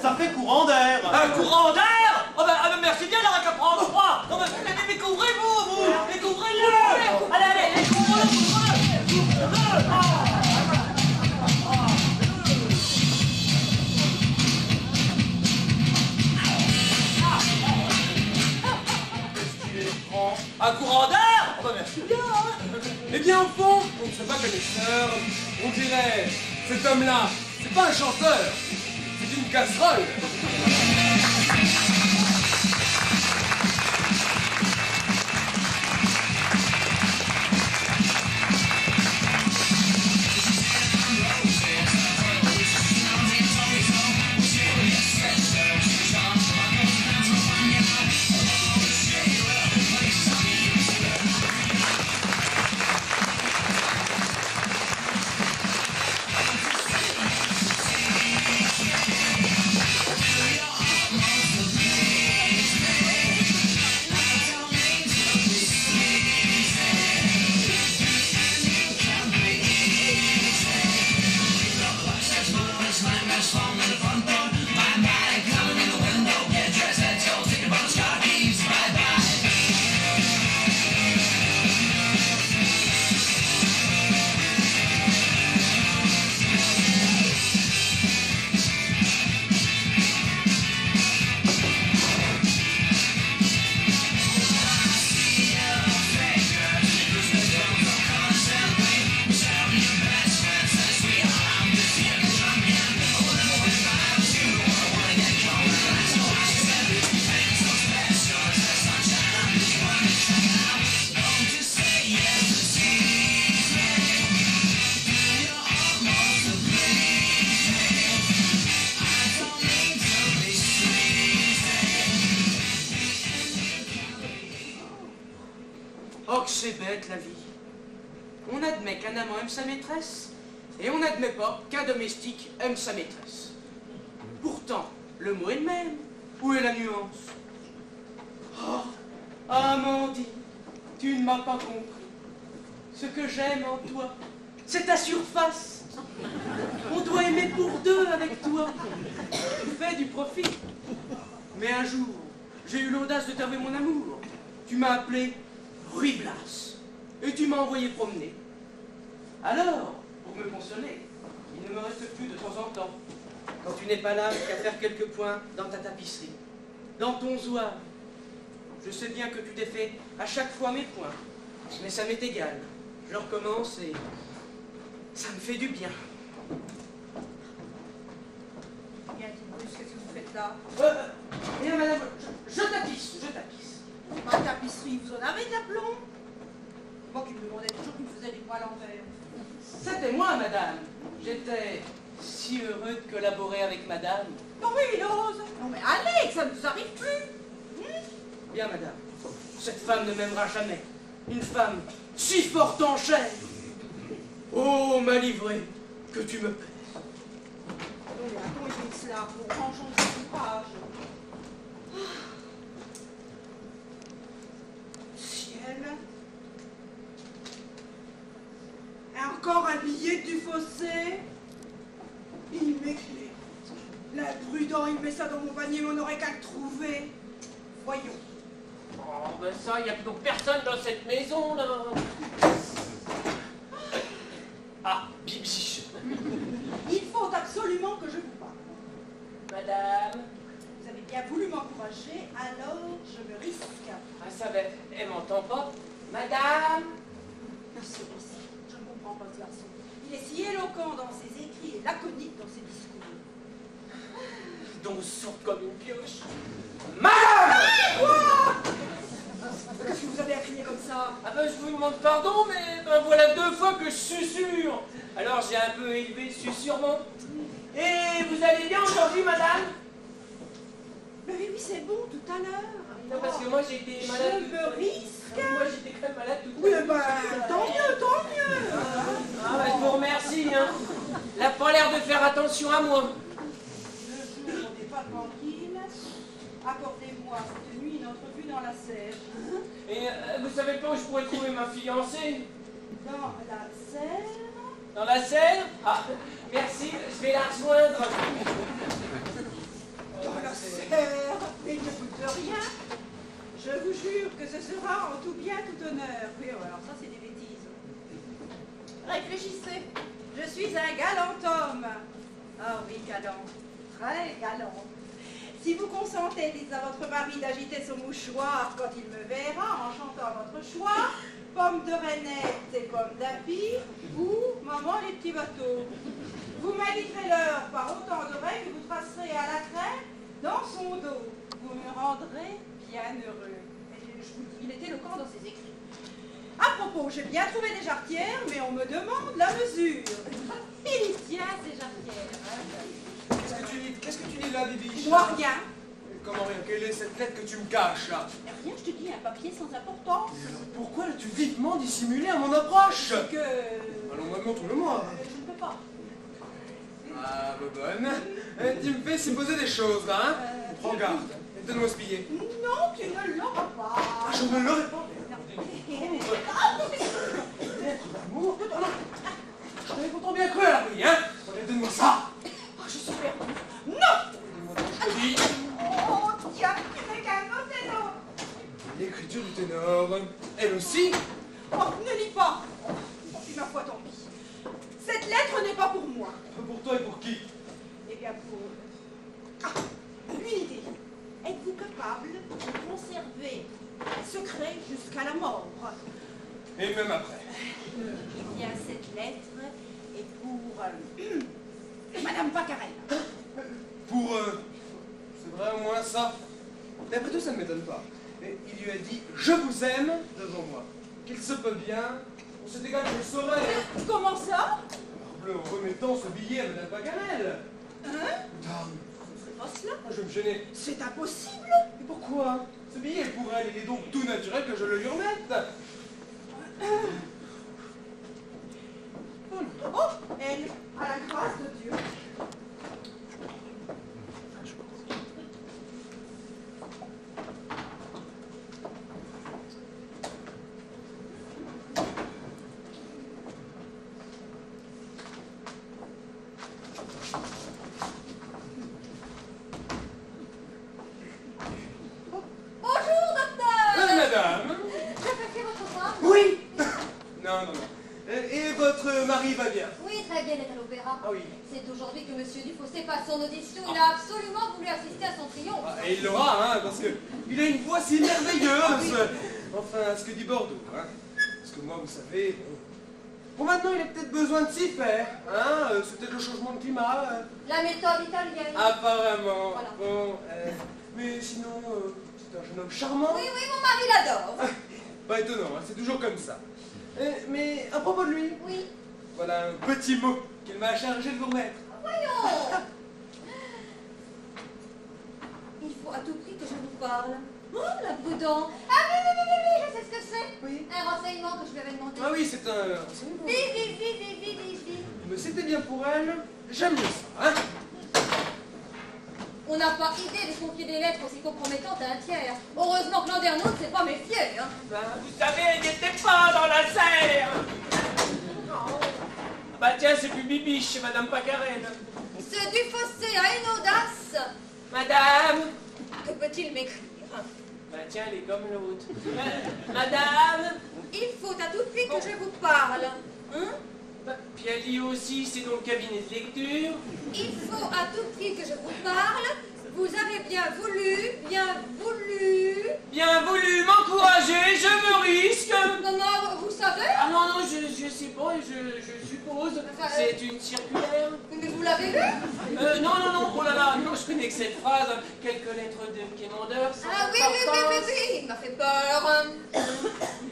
Ça fait courant d'air. Un courant d'air? Oh ben, merci bien, il n'aura qu'à prendre froid. Non mais découvrez-vous, vous. Découvrez-le. Allez, allez, découvrez-le. Un courant d'air? Oh ben, merci bien. Eh bien, au fond, on ne serait pas connaisseur. On dirait, cet homme-là, c'est pas un chanteur, c'est une casserole. Oh, que c'est bête, la vie. On admet qu'un amant aime sa maîtresse, et on n'admet pas qu'un domestique aime sa maîtresse. Pourtant, le mot est le même. Où est la nuance? Oh, Amandine, tu ne m'as pas compris. Ce que j'aime en toi, c'est ta surface. On doit aimer pour deux avec toi. Tu fais du profit. Mais un jour, j'ai eu l'audace de t'avouer mon amour. Tu m'as appelé Ruy Blas, et tu m'as envoyé promener. Alors, pour me consoler, il ne me reste plus de temps en temps, quand tu n'es pas là, qu'à faire quelques points dans ta tapisserie, dans ton zouave. Je sais bien que tu t'es fait à chaque fois mes points, mais ça m'est égal. Je recommence et ça me fait du bien. Bien, Tiburce, qu'est-ce que vous faites là? Bien, madame, je tapisse. Ma tapisserie, vous en avez de l'aplomb? Moi qui me demandais toujours qu'il me faisait des poils à l'envers. C'était moi, madame. J'étais si heureux de collaborer avec madame. Non mais il ose. Non mais allez, que ça ne vous arrive plus. Bien, madame, cette femme ne m'aimera jamais. Une femme si forte en chair. Oh, ma livrée, que tu me pèses. Non mais attends, il fait cela pour rangeons son courage. Ciel. Et encore un billet du fossé. Il m'éclaire. Prudent, il met ça dans mon panier, mais on n'aurait qu'à le trouver. Voyons. Oh, ben ça, il n'y a plus personne dans cette maison, là. Ah, Bibi. Il faut absolument que je vous parle. Madame. Vous avez bien voulu m'encourager, alors je me risque. Ah, ça va, elle m'entend pas. Madame. Monsieur Rissi, je ne comprends pas ce garçon. Il est si éloquent dans ses écrits et laconique dans ses discours. Donc sourde comme une pioche. Madame. Qu'est-ce que vous avez à crier comme ça? Ah ben je vous demande pardon, mais ben voilà 2 fois que je susurre. Alors j'ai un peu élevé le susurrement. Et vous allez bien aujourd'hui, madame? Mais oui, c'est bon, tout à l'heure. Non, parce que moi j'ai été malade. Je me risque. Moi j'étais quand même malade toute Oui, la ben, tant mieux, tant mieux. Ah ben je vous remercie, hein. Elle n'a pas l'air de faire attention à moi. Le jour n'est pas tranquille. Accordez-moi cette nuit une entrevue dans la serre. Et vous savez pas où je pourrais trouver ma fiancée? Dans la serre? Dans la serre? Ah, merci, je vais la rejoindre. Dans la serre? Mais ne coûte rien. Je vous jure que ce sera en tout bien, tout honneur. Oui, alors ça, c'est des bêtises. Réfléchissez. Je suis un galant homme. Ah oui, galant. Très galant. Si vous consentez, dites à votre mari d'agiter son mouchoir quand il me verra en chantant votre choix, pomme de Reinette et pomme d'api, ou maman les petits bateaux. Vous m'indiquerez l'heure par autant d'oreilles que vous tracerez à la craie dans son dos. Vous me rendrez bien heureux. Et je vous dis, il est éloquent dans ses écrits. À propos, j'ai bien trouvé des jarretières, mais on me demande la mesure. Il tient ces jarretières. Qu'est-ce que tu lis là, Bibi? Moi, rien. Comment rien? Quelle est cette lettre que tu me caches là? Rien, je te dis, un papier sans importance. Et alors pourquoi l'as-tu vitement dissimulé à mon approche? Que... Allons, montre-le-moi. je ne peux pas. Ah, Bobonne. Tu me fais supposer des choses là, hein? Prends garde. Et donne-moi ce billet. Non, tu ne l'auras pas. Ah, je ne l'aurai pas. Amour, je t'avais pourtant bien cru à la vie, hein? Allez, donne-moi ça. Oh, je suis perdue. Non! Donne-moi donc, je te dis. Oh, tiens, tu n'es qu'un Othello. L'écriture du ténor, elle aussi? Oh, ne lis pas. Oh, puis ma foi, tant pis. Cette lettre n'est pas pour moi. Pour toi et pour qui? Eh bien, pour... Ah, une idée. Êtes-vous capable de conserver un secret jusqu'à la mort? Et même après. Eh bien, cette lettre est pour... Madame Pacarel. Pour... c'est vrai au moins ça? Mais après tout, ça ne m'étonne pas. Et il lui a dit « Je vous aime » devant moi. Qu'il se peut bien. On s'est égal, je le saurais. Comment ça? Bleu, en remettant ce billet à Madame Pacarel. Hein? Dame, C'est pas cela. je vais me gêner. C'est impossible. Et pourquoi? Ce billet est pour elle, il est donc tout naturel que je le lui remette. Oh, elle, à la grâce de Dieu. Bonjour, docteur. Madame? J'apprécie votre femme. Oui. Non. Et votre mari va bien? Oui, très bien, il est à l'opéra. Ah oui. C'est aujourd'hui que Monsieur Dufossé passe son audition. Il a absolument voulu assister à son triomphe. Ah, et il l'aura, hein, parce que il a une voix si merveilleuse. Enfin, ce que dit Bordeaux, hein. Parce que moi, vous savez, bon maintenant, il a peut-être besoin de s'y faire, hein. C'est peut-être le changement de climat. La méthode italienne. Apparemment. Voilà. Bon, mais sinon, c'est un jeune homme charmant. Oui, mon mari l'adore. Pas étonnant, hein, c'est toujours comme ça. Mais à propos de lui, Oui. voilà un petit mot qu'il m'a chargé de vous remettre. Voyons. Il faut à tout prix que je vous parle. Oh, la prudence. Ah oui, je sais ce que c'est. Oui. Un renseignement que je lui avais demandé. Ah oui, c'est un renseignement. Vite. Mais c'était bien pour elle. J'aime bien ça, hein. On n'a pas idée de confier des lettres aussi compromettantes à un tiers. Heureusement que Landerneau ne s'est pas méfié. Hein. Ben, vous savez, elle n'était pas dans la serre. Bah tiens, c'est plus Bibiche, c'est Madame Pacarel. Ce Dufossé a une audace. veut-il m'écrire? Bah tiens, elle est comme l'autre. Madame. Il faut à tout prix que je vous parle. Hein? Bah, puis elle dit aussi, c'est dans le cabinet de lecture. Il faut à tout prix que je vous parle. Vous avez bien voulu m'encourager, je me risque. Comment vous savez? Ah non, je sais pas, je suppose. C'est une circulaire. Mais vous l'avez vu? Non, oh là là, non, je connais que cette phrase. Quelques lettres de quémandeur. Ah oui, il m'a fait peur.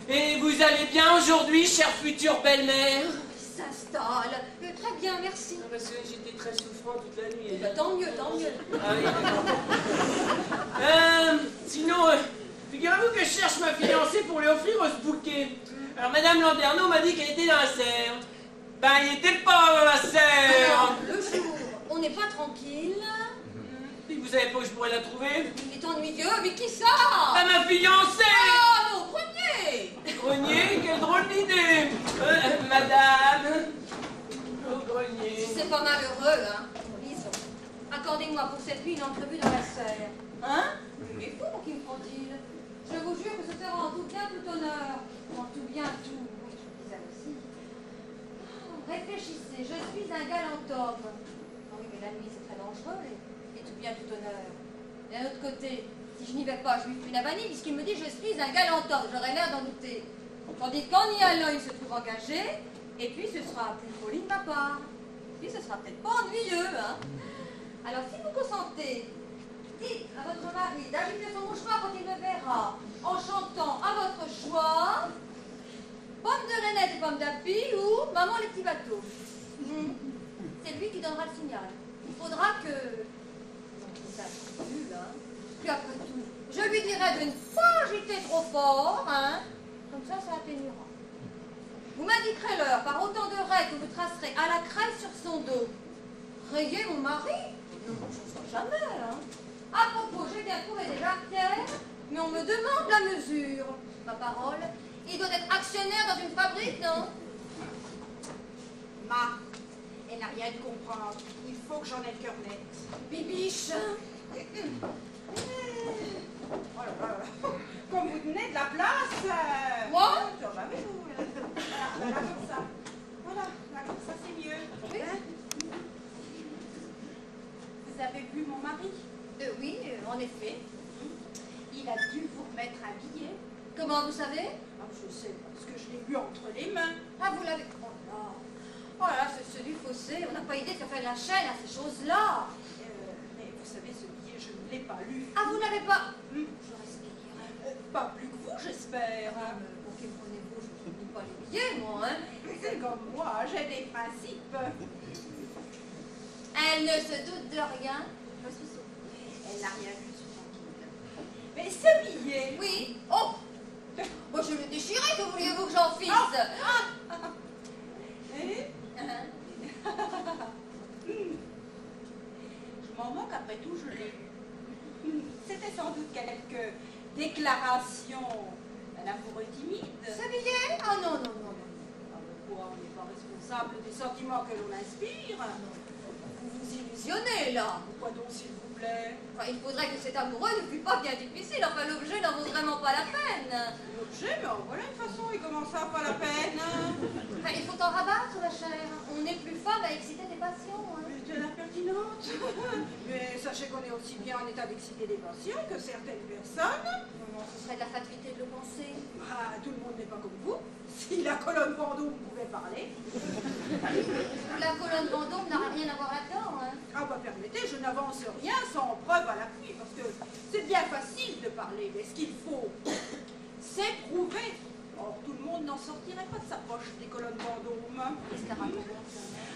Et vous allez bien aujourd'hui, chère future belle-mère? Il s'installe. Très bien, merci. Parce que j'étais très souffrant toute la nuit. Bah, tant mieux. Ah oui, sinon, figurez-vous que je cherche ma fiancée pour lui offrir ce bouquet. Alors, Madame Landerneau m'a dit qu'elle était dans la serre. Ben, il n'était pas dans la serre. Alors, le jour, on n'est pas tranquille. Et vous savez pas où je pourrais la trouver? Il est ennuyeux, mais qui ça? Ah, ma fiancée! Ah, au grenier! Grenier, quelle drôle d'idée! Madame! Au grenier. C'est pas malheureux, hein? Lisons. Accordez-moi pour cette nuit une entrevue dans la serre. Hein? Il est fou pour qui me prend-il? Je vous jure que ce sera en tout bien, tout honneur. En tout bien, tout. Oui, je vous disais aussi. Réfléchissez, je suis un galant homme. Ah oui, mais la nuit, c'est très dangereux, et tout bien, tout honneur. D'un autre côté, si je n'y vais pas, je lui fais une vanille, puisqu'il me dit je suis un galant homme. J'aurais l'air d'en douter. Tandis qu'en y allant, il se trouve engagé, et puis ce sera plus poli de ma part. Puis ce sera peut-être pas ennuyeux, hein. Alors, si vous consentez, dites à votre mari d'agiter son mouchoir quand il me verra, en chantant à votre choix Pomme de Renette et Pomme d'Api ou Maman les petits bateaux. C'est lui qui donnera le signal. Il faudra que... Ça plus, hein. Puis après tout, je lui dirai de ne pas agiter trop fort, hein. Comme ça atténuera. Vous m'indiquerez l'heure par autant de raies que vous tracerez à la craie sur son dos. Rayez mon mari? Non, je ne sais jamais, hein. À propos, j'ai bien trouvé des jarretières, mais on me demande la mesure. Ma parole, il doit être actionnaire dans une fabrique, non? Ma, elle n'a rien de comprendre. Il faut que j'en ai le cœur net. Bibiche. Oh là là. Comme vous tenez de la place. Moi? Bah oui, vous. Voilà, comme ça. Voilà, là, comme ça, c'est mieux. Oui. Hein? Vous avez vu mon mari? Oui, en effet. Il a dû vous remettre un billet. Comment vous savez? Ah, je sais, parce que je l'ai vu entre les mains. Ah, vous l'avez... Oh là, c'est celui fossé. On n'a pas idée de faire de la chaîne à ces choses-là. Mais vous savez, ce billet, je ne l'ai pas lu. Ah, vous n'avez pas... Je respire. Pas plus que vous, j'espère. Pour qui prenez-vous? Je ne lis pas les billets, moi, hein. C'est comme moi, j'ai des principes. Elle ne se doute de rien. Je suis sûre. Elle n'a rien vu, je suis tranquille. Mais ce billet... Oui. Oh! Moi, je l'ai déchiré, que vouliez-vous que j'en fisse? Je m'en moque, après tout, je l'ai lu. C'était sans doute quelques déclarations d'un amoureux timide. Ce billet? Ah non. Pourquoi on n'est pas responsable des sentiments que l'on inspire? Vous vous illusionnez, là. Pourquoi donc, s'il vous plaît? Enfin, il faudrait que cet amoureux ne fût pas bien difficile. Enfin, l'objet n'en vaut vraiment pas la peine. L'objet, mais en voilà une façon, il commence à pas la peine. Enfin, il faut en rabattre, ma chère. On n'est plus femme à exciter des passions. Hein. Tu es la pertinente. Mais sachez qu'on est aussi bien en état d'exciter des passions que certaines personnes. Non, ce serait de la fatuité de le penser. Ah, tout le monde n'est pas comme vous. Si la colonne Vendôme pouvait parler. La colonne Vendôme n'a rien à voir là-dedans. Hein. Ah bah permettez, je n'avance rien sans preuve à l'appui, parce que c'est bien facile de parler, mais ce qu'il faut, c'est prouver. Or, tout le monde n'en sortirait pas de sa poche des colonnes Vendôme. Qu'est-ce qu'un rapport?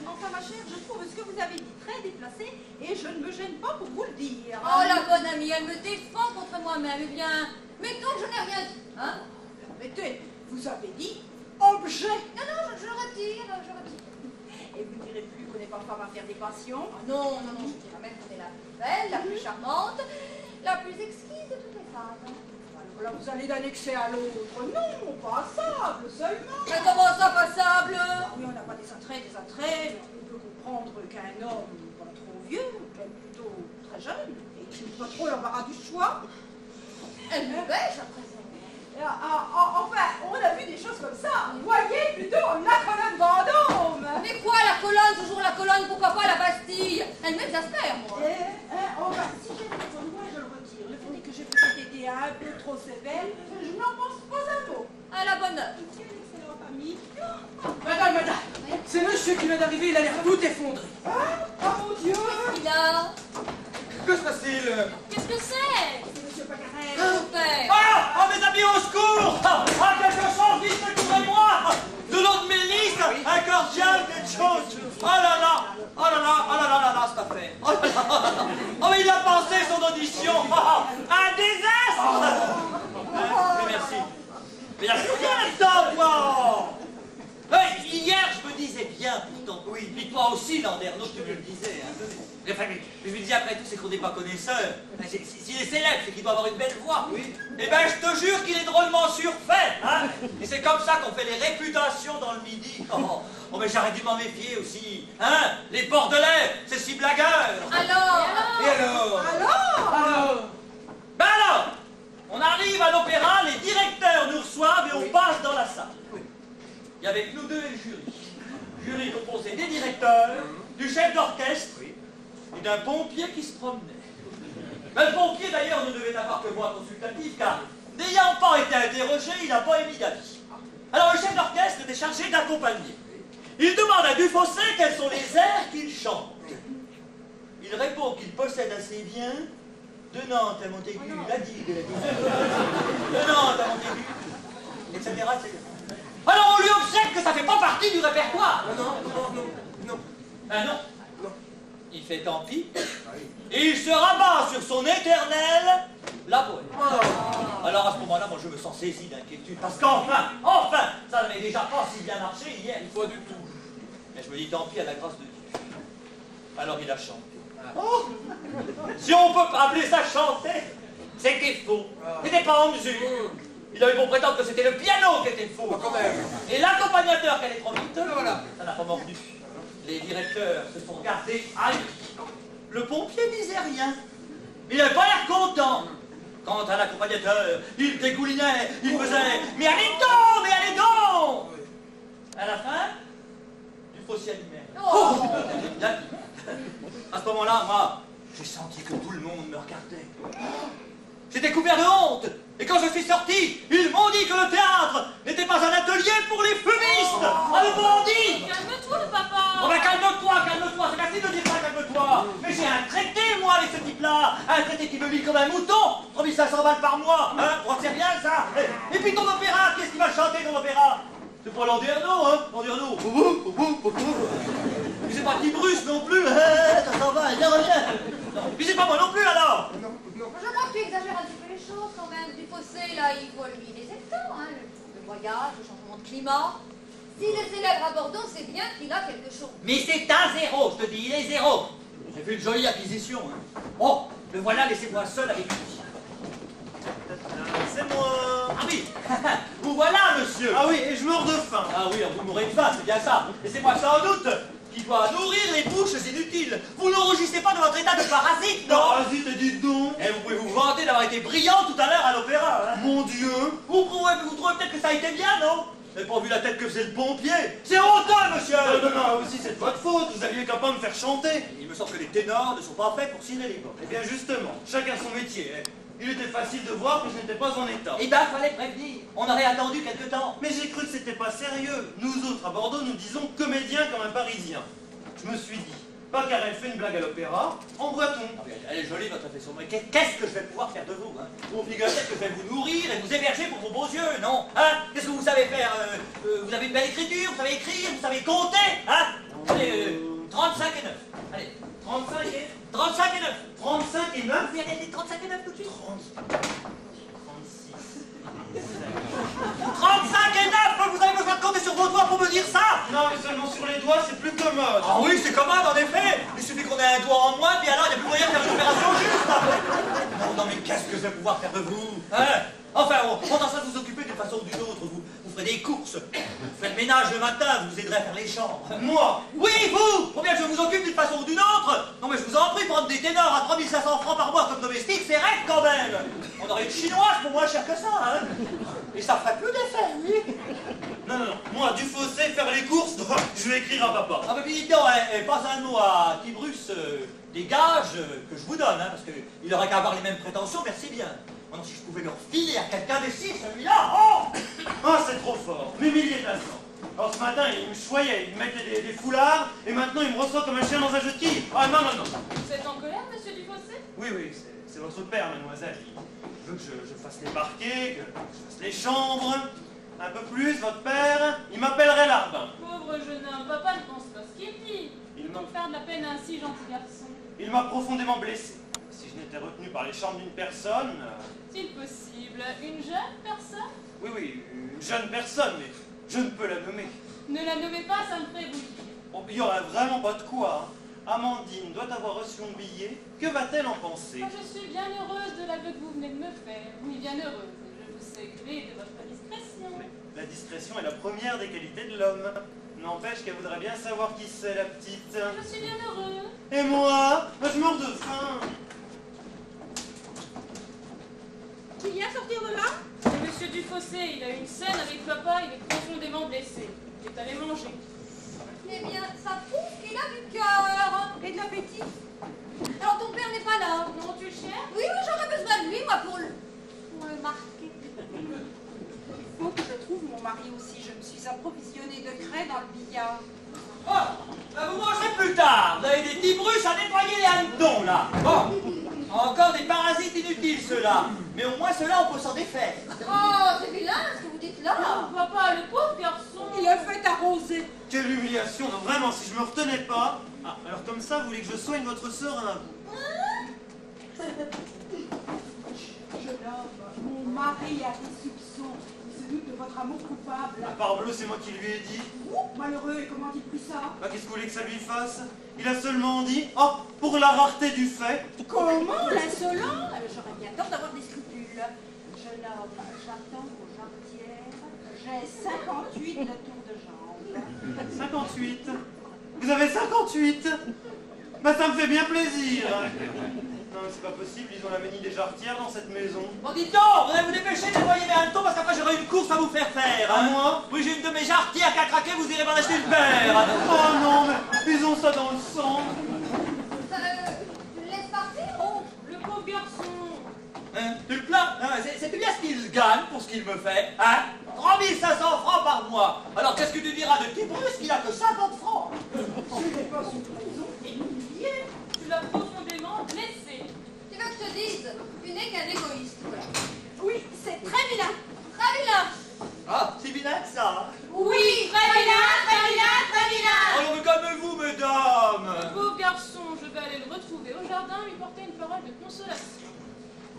Enfin, ma chère, je trouve ce que vous avez dit très déplacé, et je ne me gêne pas pour vous le dire. Oh, la bonne amie, elle me défend contre moi-même. Eh bien, mettons que je n'ai rien dit. Hein? Permettez, vous avez dit objet. Non, je retire. Et vous ne direz plus qu'on n'est pas femme à faire des passions. Ah non, je dirais même qu'on est la plus belle, la plus charmante, la plus exquise de toutes les femmes. Alors là, vous allez d'un excès à l'autre. Non, passable seulement. Mais comment ça, passable? Ah oui, on n'a pas des attraits, mais on peut comprendre qu'un homme pas trop vieux, même plutôt très jeune, et qui pas trop l'embarras du choix. Elle me bêche à présent. Enfin, on a vu des choses comme ça. Voyez plutôt la colonne Vendôme. Mais quoi, la colonne, toujours la colonne, pourquoi pas la Bastille? Elle m'exaspère, moi. Si j'ai raison, moi je le retire. Le fait est que j'ai peut-être été un peu trop sévère. Je n'en pense pas un mot. À la bonne heure. Quelle excellente amie. Madame, c'est monsieur qui vient d'arriver, il a l'air tout effondré. Oh mon Dieu. Il a... Que se passe-t-il? Qu'est-ce que c'est? C'est monsieur Pacarel. Mon père. Ah! Ah, mes amis, au secours! Ah, quelque chose, vite, secourez-moi! De l'eau de Mélisse, un cordial, quelque chose! Oh là là! Oh là là! Oh là là là là, cette affaire! Oh là là! Oh, mais il a pensé son audition! Un désastre! Mais merci. Mais merci, attends, moi! Hier, je me disais bien, pourtant, oui, puis toi aussi, Landerneau, tu me le disais. Hein. Enfin, mais je me disais, après tout, c'est qu'on n'est pas connaisseur. S'il est célèbre, c'est qu'il doit avoir une belle voix. Oui. Eh ben, je te jure qu'il est drôlement surfait. Hein. Et c'est comme ça qu'on fait les réputations dans le Midi. Oh, mais j'aurais dû m'en méfier aussi. Hein. Les Bordelais, c'est si blagueur. Alors? Et alors? Ben alors, on arrive à l'opéra, les directeurs nous reçoivent et on passe dans la salle. Il y avait nous deux et le jury. Jury composé des directeurs, du chef d'orchestre et d'un pompier qui se promenait. Mais le pompier d'ailleurs ne devait avoir que voix consultative car, n'ayant pas été interrogé, il n'a pas émis d'avis. Alors le chef d'orchestre était chargé d'accompagner. Il demande à Dufossé quels sont les airs qu'il chante. Il répond qu'il possède assez bien de Nantes à Montaigu, la digue, de Nantes à Montaigu, etc. Alors on lui observe que ça fait pas partie du répertoire. Non. Ah non. Il fait tant pis. Et il se rabat sur son éternel la bohème. Alors à ce moment-là, moi je me sens saisi d'inquiétude. Parce qu'enfin, ça n'avait déjà pas si bien marché hier. Pas du tout. Mais je me dis tant pis à la grâce de Dieu. Alors il a chanté. Oh, si on peut appeler ça chanter, c'était faux. C'était pas en mesure. Il avait beau prétendre que c'était le piano qui était faux. Quand même. Et l'accompagnateur qui allait trop vite, Voilà. ça n'a pas mordu. Les directeurs se sont regardés aïe. Le pompier disait rien. Il n'avait pas l'air content. Quant à l'accompagnateur, il dégoulinait, il faisait « Mais allez donc, mais allez donc !» À la fin, du fossé animé. Oh. Bien dit. À ce moment-là, moi, j'ai senti que tout le monde me regardait. J'étais couvert de honte. Et quand je suis sorti, ils m'ont dit que le théâtre n'était pas un atelier pour les fumistes. Ah, le bandit. Calme-toi, papa. Oh ben calme-toi, c'est facile de dire ça, calme-toi. Mais j'ai un traité, moi, avec ce type-là. Un traité qui me lie comme un mouton. 3500 balles par mois, hein. On c'est rien, ça. Et puis ton opéra, qu'est-ce qu'il va chanter, ton opéra? C'est pas Landerneau, hein, Landerneau. Puis c'est pas Guy Bruce non plus. Ça s'en va, il revient. Puis c'est pas moi non plus, alors. Je crois que tu exagères un petit peu les choses quand même. Du fossé, là, il faut lui laisser le temps, hein. Le voyage, le changement de climat. S'il est célèbre à Bordeaux, c'est bien qu'il a quelque chose. Mais c'est un zéro, je te dis, il est zéro. J'ai fait une jolie acquisition. Hein. Oh, le voilà, laissez-moi seul avec lui. C'est moi. Ah oui, vous voilà, monsieur. Ah oui, et je meurs de faim. Ah oui, vous mourrez de faim, c'est bien ça. Et c'est moi sans doute qui dois nourrir les bouches inutiles. Vous ne rougissez pas de votre état de parasite, non? Parasite, dites donc. Et vous pouvez vous vanter d'avoir été brillant tout à l'heure à l'opéra. Hein. Mon Dieu. Vous trouvez peut-être que ça a été bien, non? Vous n'avez pas vu la tête que faisait le pompier? C'est honteux, monsieur. Non, aussi c'est de votre faute. Vous aviez qu'à pas me faire chanter. Il me semble que les ténors ne sont pas faits pour signer les bords. Eh bien justement, chacun son métier. Hein. Il était facile de voir que je n'étais pas en état. Eh ben, fallait prévenir. On aurait attendu quelque temps. Mais j'ai cru que c'était pas sérieux. Nous autres à Bordeaux, nous disons comédien comme un Parisien. Je me suis dit, Pacarel fait une blague à l'opéra, en breton. Ah oui, elle est jolie, votre affection. Mais qu'est-ce que je vais pouvoir faire de vous, hein? Vous figurez que je vais vous nourrir et vous héberger pour vos beaux yeux, non? Hein? Qu'est-ce que vous savez faire? Vous avez une belle écriture, vous savez écrire, vous savez compter, hein? Allez, 35 et 9. Allez, 35 et 35 et 9. 35 et 9. Vous arrêtez 35 et 9 tout de suite? 35 et 9. Vous avez besoin de compter sur vos doigts pour me dire ça? Non, mais seulement sur les doigts, c'est plus commode. Ah oui, c'est commode en effet. Il suffit qu'on ait un doigt en moins, puis alors il n'y a plus moyen de faire une opération juste. Non, mais qu'est-ce que je vais pouvoir faire de vous, hein? Enfin, on tentera de vous occuper d'une façon ou d'une autre. Vous ferez ferez des courses, vous faites le ménage le matin, vous aiderez à faire les chambres. Moi? Oui, vous! Pour bien que je vous occupe d'une façon ou d'une autre. Non mais je vous en prie, prendre des ténors à 3500 francs par mois comme domestique, c'est raide quand même. On aurait une chinoise pour moins cher que ça, hein. Et ça ferait plus d'effet, oui. Non, non, non. Moi, du fossé, faire les courses, je vais écrire à papa. Ah mais puis dites donc, pas un mot à Tibrus des gages que je vous donne, hein, parce qu'il aurait qu'à avoir les mêmes prétentions, merci bien. Maintenant, si je pouvais le refiler à quelqu'un des six, celui-là, oh! Ah, c'est trop fort. M'humilier d'instant. Alors ce matin, il me choyait, il me mettait des foulards, et maintenant il me reçoit comme un chien dans un jeu de quilles. Ah non, non, non. Vous êtes en colère, monsieur Dufossé? Oui, oui, c'est votre père, mademoiselle. Il veut que je fasse les parquets, que je fasse les chambres. Un peu plus, votre père, il m'appellerait Larbin. Pauvre jeune homme, papa ne pense pas ce qu'il dit. Il Pour faire de la peine à un si gentil garçon. Il m'a profondément blessé. Si je n'étais retenu par les chambres d'une personne... Est-il possible? Une jeune personne? Oui, oui, une jeune personne, mais je ne peux la nommer. Ne la nommez pas, ça me ferait vous dire. Oh, il n'y aurait vraiment pas de quoi. Hein. Amandine doit avoir reçu mon billet. Que va-t-elle en penser? Moi, je suis bien heureuse de l'aveu que vous venez de me faire. Oui, bien heureuse. Et je vous sais gré de votre discrétion. Mais la discrétion est la première des qualités de l'homme. N'empêche qu'elle voudrait bien savoir qui c'est, la petite. Je suis bien heureux. Et moi? Je meurs de faim. Qui vient sortir de là? C'est monsieur Dufossé. Il a eu une scène avec papa. Il est profondément blessé. Il est allé manger. Eh bien, ça prouve qu'il a du cœur. Et de l'appétit? Alors ton père n'est pas là? Non, tu le cherches? Oui, oui, j'aurais besoin de lui, moi, pour le marquer. Il faut que je trouve mon mari aussi. Je me suis approvisionnée de craie dans le billard. Oh, ben vous mangerez plus tard. Vous avez des Tibrus à nettoyer les hannetons, là. Bon, encore des parasites inutiles, ceux-là. Mais au moins, ceux-là, on peut s'en défaire. Oh, c'est vilain ce que vous dites là. Oh, papa, le pauvre garçon. Il a fait arroser. Quelle humiliation. Non, vraiment, si je me retenais pas... Ah, alors comme ça, vous voulez que je soigne votre sœur à vous? Jeune homme, mon mari a des soupçons. Il se doute de votre amour coupable. Ah, parbleu, c'est moi qui lui ai dit. Malheureux, et comment a-t-il pris ça? Bah, qu'est-ce que vous voulez que ça lui fasse? Il a seulement dit, oh, pour la rareté du fait. Comment, l'insolent? J'aurais bien tort d'avoir des scrupules. Jeune homme, j'attends aux jarretières. J'ai 58 de tour de jambe. 58. Vous avez 58? Bah, ça me fait bien plaisir. Non, mais c'est pas possible, ils ont la manie des jarretières dans cette maison. Bon, dites donc, vous allez vous dépêcher de nettoyer mes hannetons parce qu'après j'aurai une course à vous faire faire. À Hein. moi? Oui, j'ai une de mes jarretières qui a craqué, vous irez m'en acheter une paire. Oh non, mais ils ont ça dans le sang. Tu le laisses partir? Oh, le pauvre garçon. Hein, tu le plains? C'est bien ce qu'il gagne pour ce qu'il me fait. Hein? 3500 francs par mois. Alors qu'est-ce que tu diras de Tibrus qui n'a que 50 francs? Ce n'est pas une raison humiliée. Tu l'as profondément blessé. Tu veux que je te dise? Tu n'es qu'un égoïste. Oui, c'est très vilain. Très vilain. Ah, c'est vilain que ça. Hein. Oui, très vilain, très vilain, très vilain. Alors mais calmez-vous, mesdames. Le pauvre garçon, je vais aller le retrouver au jardin, lui porter une parole de consolation.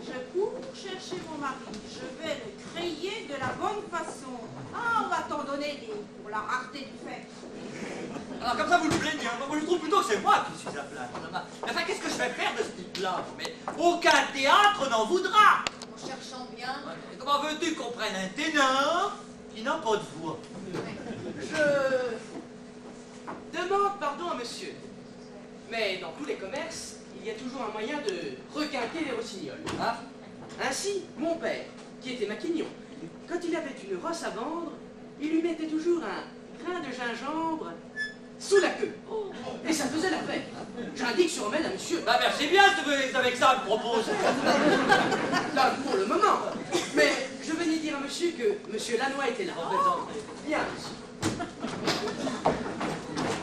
Je cours chercher mon mari. Je vais le crier de la bonne façon. Ah, on va t'en donner des pour la rareté du fait. Alors comme ça vous le plaignez, hein. Moi je trouve plutôt que c'est moi qui suis à plaindre. Mais enfin qu'est-ce que je vais faire de ce type-là? Mais aucun théâtre n'en voudra. En cherchant bien. Et comment veux-tu qu'on prenne un ténor qui n'a pas de voix? Je demande pardon à monsieur. Mais dans tous les commerces, il y a toujours un moyen de requinter les rossignols. Hein? Ainsi, mon père, qui était maquignon, quand il avait une rosse à vendre, il lui mettait toujours un grain de gingembre sous la queue. Et ça faisait l'affaire. J'indique sur mail à monsieur. Bah merci bien c'est avec ça me propose. Là, pour le moment. Mais je venais dire à monsieur que monsieur Lannoy était là. Bien, monsieur.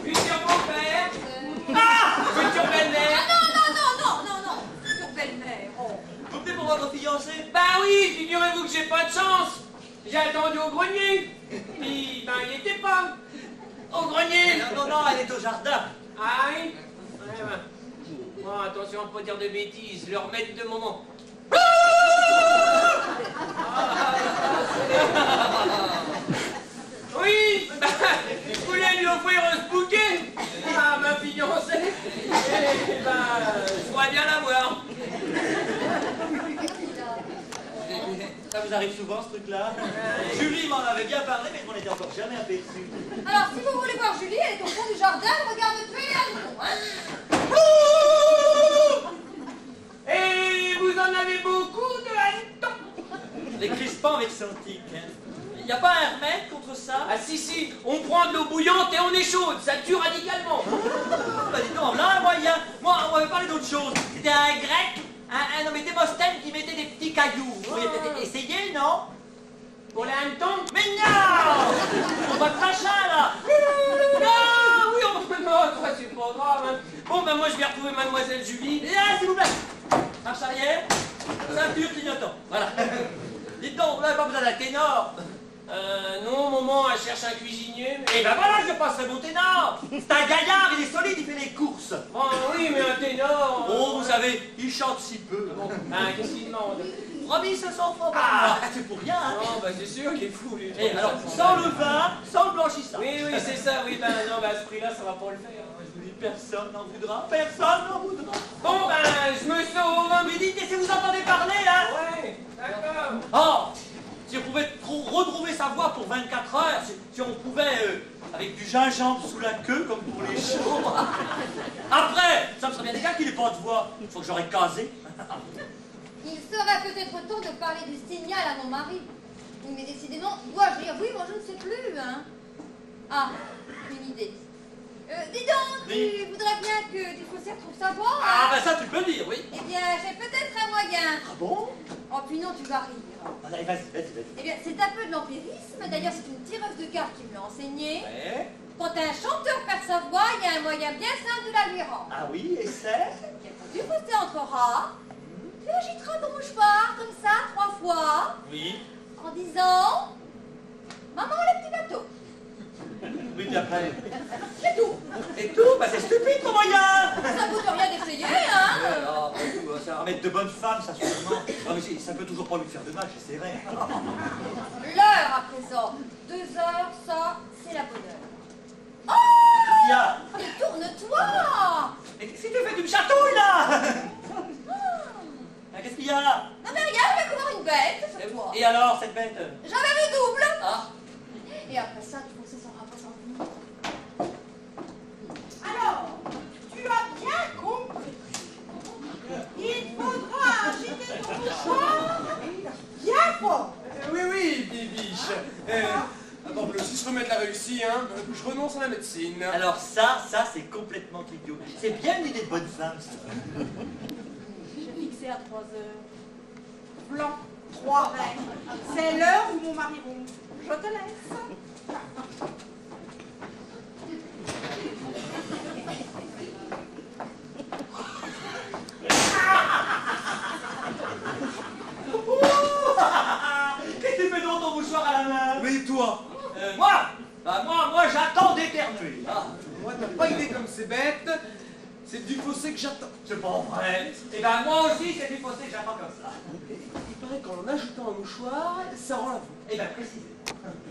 Futur beau-père. Ah, futur belle-mère. Non. Sur belle-mère. Oh. Vous venez pour votre fiancé? Bah oui, figurez-vous que j'ai pas de chance. J'ai attendu au grenier. Puis, ben, il était pas. Au grenier. Non, elle est au jardin. Ah oui? Ouais, ben. Oh, attention à ne pas dire de bêtises, leur maître de moment. Oui, bah, je voulais lui offrir ce bouquet à ma fiancée. Et ben, je pourrais bien l'avoir. Ça, vous arrive souvent ce truc-là? Julie m'en avait bien parlé, mais je m'en étais encore jamais aperçu. Alors, si vous voulez voir Julie, elle est au fond du jardin, elle regarde tous les hannetons, hein. Et vous en avez beaucoup de hannetons? Les crispants avec Santique, hein. Y a pas un remède contre ça? Ah si, on prend de l'eau bouillante et on est chaude, ça tue radicalement. Bah dis donc, là, un moyen. Moi, on m'avait parlé d'autre chose. C'était un grec, un homme Démosthène qui mettait des petits cailloux. Vous pouvez peut-être essayer, non? Pour les hannetons? Mais non! On va crachin, là! Non, oui, non, toi, c'est pas grave. Hein. Bon, ben moi, je vais retrouver mademoiselle Julie. Et là, s'il vous plaît! Marche arrière, ceinture clignotant. Voilà. Dites donc, vous n'avez pas besoin d'un ténor. Non, maman, elle cherche un cuisinier, mais... Eh ben voilà, je passerai mon ténor! C'est un gaillard, il est solide, il fait les courses. Oh oui, mais un ténor... Oh, vous savez, il chante si peu. Ah, qu'est-ce qu'il demande? 3500 francs par mois. C'est pour rien, hein? Non, bah c'est sûr qu'il est fou, lui. Et alors, sans le vin, sans le blanchissage. Oui, c'est ça, oui, ben non, à ce prix-là, ça va pas le faire. Je vous dis, personne n'en voudra, personne n'en voudra. Bon, ben, je me sauve. Mais dites, si vous entendez parler, hein? Ouais, d'accord. Oh! Si on pouvait retrouver sa voix pour 24 heures, si on pouvait, avec du gingembre sous la queue, comme pour les chevaux. Après, ça me serait bien égal qu'il n'ait pas de voix. Il faut que j'aurais casé. Il serait peut-être temps de parler du signal à mon mari. Mais décidément, dois-je dire oui, moi je ne sais plus, hein. Ah, une idée. Dis donc, Oui. tu voudrais bien que du faussaire trouve sa voix, Ah, hein? ben ça, tu peux le dire, oui. Eh bien, j'ai peut-être un moyen. Ah bon? Oh, puis non, tu vas rire. Allez, vas-y. Eh bien, c'est un peu de l'empirisme. D'ailleurs, c'est une tireuse de cartes qui me l'a enseigné. Ouais. Quand un chanteur perd sa voix, il y a un moyen bien simple de la lui rendre. Ah oui, et c'est? Eh bien, quand du faussaire entrera, tu agiteras ton mouchoir comme ça 3 fois Oui. en disant Maman, le petit bateau. Oui, puis après. C'est tout. Et tout? Bah c'est stupide ton moyen! Ça coûte rien d'essayer, hein? Ah, bah, tout, ça va mettre de bonnes femmes, ça sûrement. Ah, mais ça peut toujours pas lui faire de mal, j'essaierai. L'heure à présent. 2 heures, ça, c'est la bonne heure. Oh! Il y a... Mais tourne-toi! Mais qu'est-ce que tu fais? Tu me chatouilles, là! Ah, qu'est-ce qu'il y a? Non mais rien, je vais courir une bête sur toi. Et alors, cette bête? J'avais le double. Ah. Et après ça, tu pensais s'en rapprocher. Alors, tu as bien compris. Il faudra agiter ton mouchoir bien fort. Oui, Bibiche. Attends, si je remets de la réussie, hein, je renonce à la médecine. Alors ça c'est complètement idiot. C'est bien une idée de bonne femme, ça. Je fixais à 3 heures. Blanc, 3 reines. C'est l'heure où mon mari ronfle. Je te laisse. Qu'est-ce que tu fais donc ton mouchoir à la main? Mais toi, Moi? Bah moi j'attends d'éternuer. Ah. moi t'as pas idée comme c'est bête. C'est du fossé que j'attends. C'est pas vrai. Et ben moi aussi c'est du fossé que j'attends comme ça. Il paraît qu'en ajoutant un mouchoir, ça rend la voix. Et ben précisez.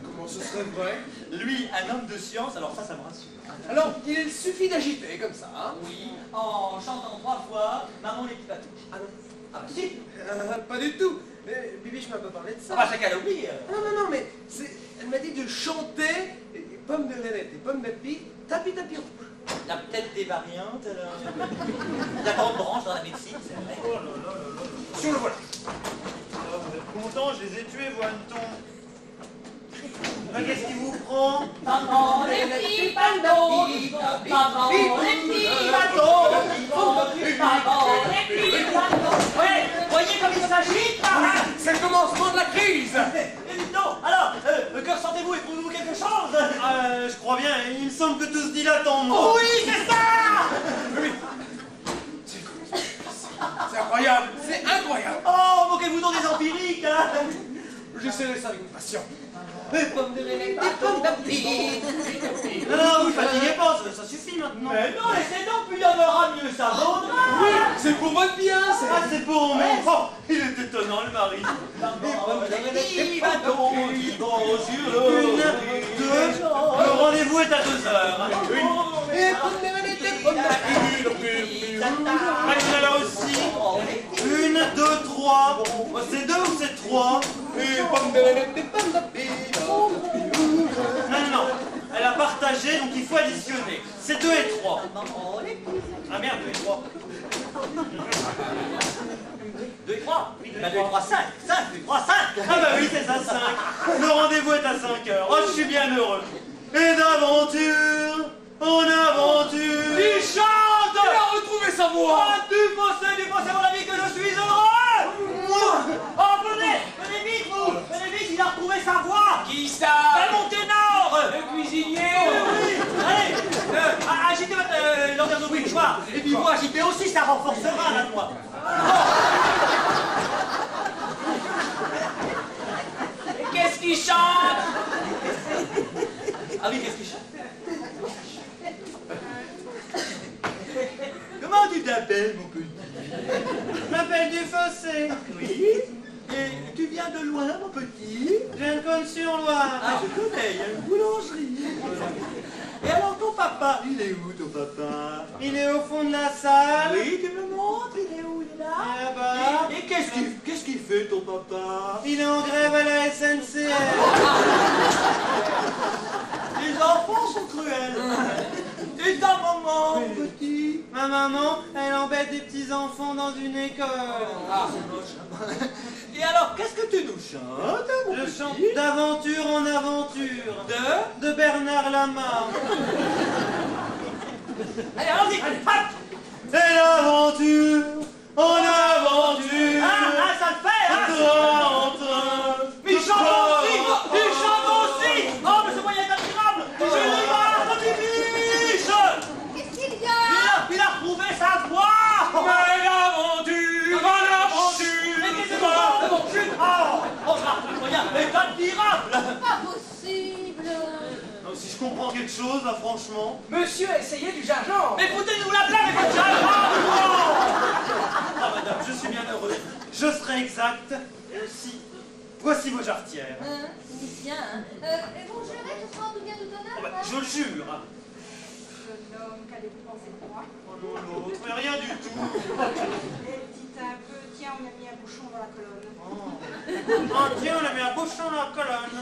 Comment ce serait vrai? Lui, un homme de science, alors ça me rassure. Alors, il suffit d'agiter comme ça. Hein. Oui, en chantant 3 fois, maman les petits bateaux. Ah non, Ah bah si. pas du tout. Bibiche m'a pas parlé de ça. Ah bah chacun l'oublie. Non, mais elle m'a dit de chanter pommes de Renette et pommes d'api, tapi rouge. Il y a peut-être des variantes. Il y a 30 branches dans la médecine, c'est vrai. Oh là là là là. Sur le voilà. Alors, vous êtes contents, je les ai tués, vos hannetons. Mais qu'est-ce qui vous prend? Maman, les petits bateaux. Maman, les petits bateaux. Maman, les petits bateaux. Ouais, voyez comme il s'agite là. C'est le commencement de la crise. Et dites donc, alors, que ressentez-vous? Éprouvez-vous quelque chose? Je crois bien, il me semble que tout se dilate en moi. Oui, c'est ça. Oui. C'est incroyable, c'est incroyable. Oh, moquez-vous donc des empiriques, hein. J'essaierai ça avec une passion. Des pommes de Renette, des pommes d'api. Non, vous fatiguez pas, ça suffit maintenant. Mais non, laissez donc, plus il y en aura, mieux ça vaudra. Oui, c'est pour votre bien, Ah, c'est pour moi. Oh, il est étonnant, le mari. Des bateaux qui vont sur l'eau. Une, deux, le rendez-vous est à 2 heures. Et pommes de Renette et pommes d'api. Maintenant là aussi. 1, 2, 3. C'est 2 ou c'est 3? Non, elle a partagé, donc il faut additionner. C'est 2 et 3. Ah merde, 2 et 3. 2 et 3. Oui, 2 et 3, 5. 5, 2 et 3, 5. Ah bah oui, c'est ça, 5. Le rendez-vous est à 5 heures. Oh, je suis bien heureux. Et d'aventure en aventure. Il chante! Il a retrouvé sa voix. Oh, du fossé, mon ami, que je suis heureux! Oh, venez vite, vous! Venez vite, il a retrouvé sa voix! Qui ça? Mon ténor! Le cuisinier? Oui! Allez! Agitez votre lanterneau bougeoir! Et puis vous agitez aussi, ça renforcera la voix! Qu'est-ce qu'il chante? Ah oui, qu'est-ce qu'il chante? Comment tu t'appelles, mon petit? Je m'appelle Dufossé. Oui? Et tu viens de loin, mon petit? Je viens de Cône-sur-Loire. Ah, je connais, il y a une boulangerie. Et alors, ton papa, il est où, ton papa? Il est au fond de la salle. Oui, tu me montres, il est où, il est là? Là-bas. Et qu'est-ce qu'il fait, ton papa? Il est en grève à la SNCF. Les enfants sont cruels. Et ta maman, mon petit? Ma maman, elle embête des petits-enfants dans une école. Ah, c'est moche. Et alors, qu'est-ce que tu nous chantes, mon Je petit? chante d'aventure en aventure. De Bernard Lamarck. Allez, allons-y, allez, hop! Et l'aventure en aventure. Ah, ça le fait, hein? En train. Mais il chante aussi! Il chante aussi! Oh, mais ce moyen est admirable! Je n'y vois pas, biche! Qu'est-ce qu'il y a? Il a retrouvé sa voix! Mais l'aventure, l'aventure! Mais qu'est-ce que c'est bon? Chut! Oh, ce moyen est admirable! Pas possible. Non, si je comprends quelque chose, là, franchement. Monsieur a essayé du gingembre. Mais foutez-nous la plaie avec votre gingembre! Ah, madame, je suis bien heureux. Je serai exact. Voici vos jarretières. C'est bien, hein. Et vous jurez que ce sera en tout bien tout honneur, Oh, bah, hein? je le jure. Jeune homme, qu'allez-vous penser de moi? Oh non, l'autre, mais rien du tout. Et dites un peu, tiens, on a mis un bouchon dans la colonne. Oh, tiens, on a mis un bouchon dans la colonne.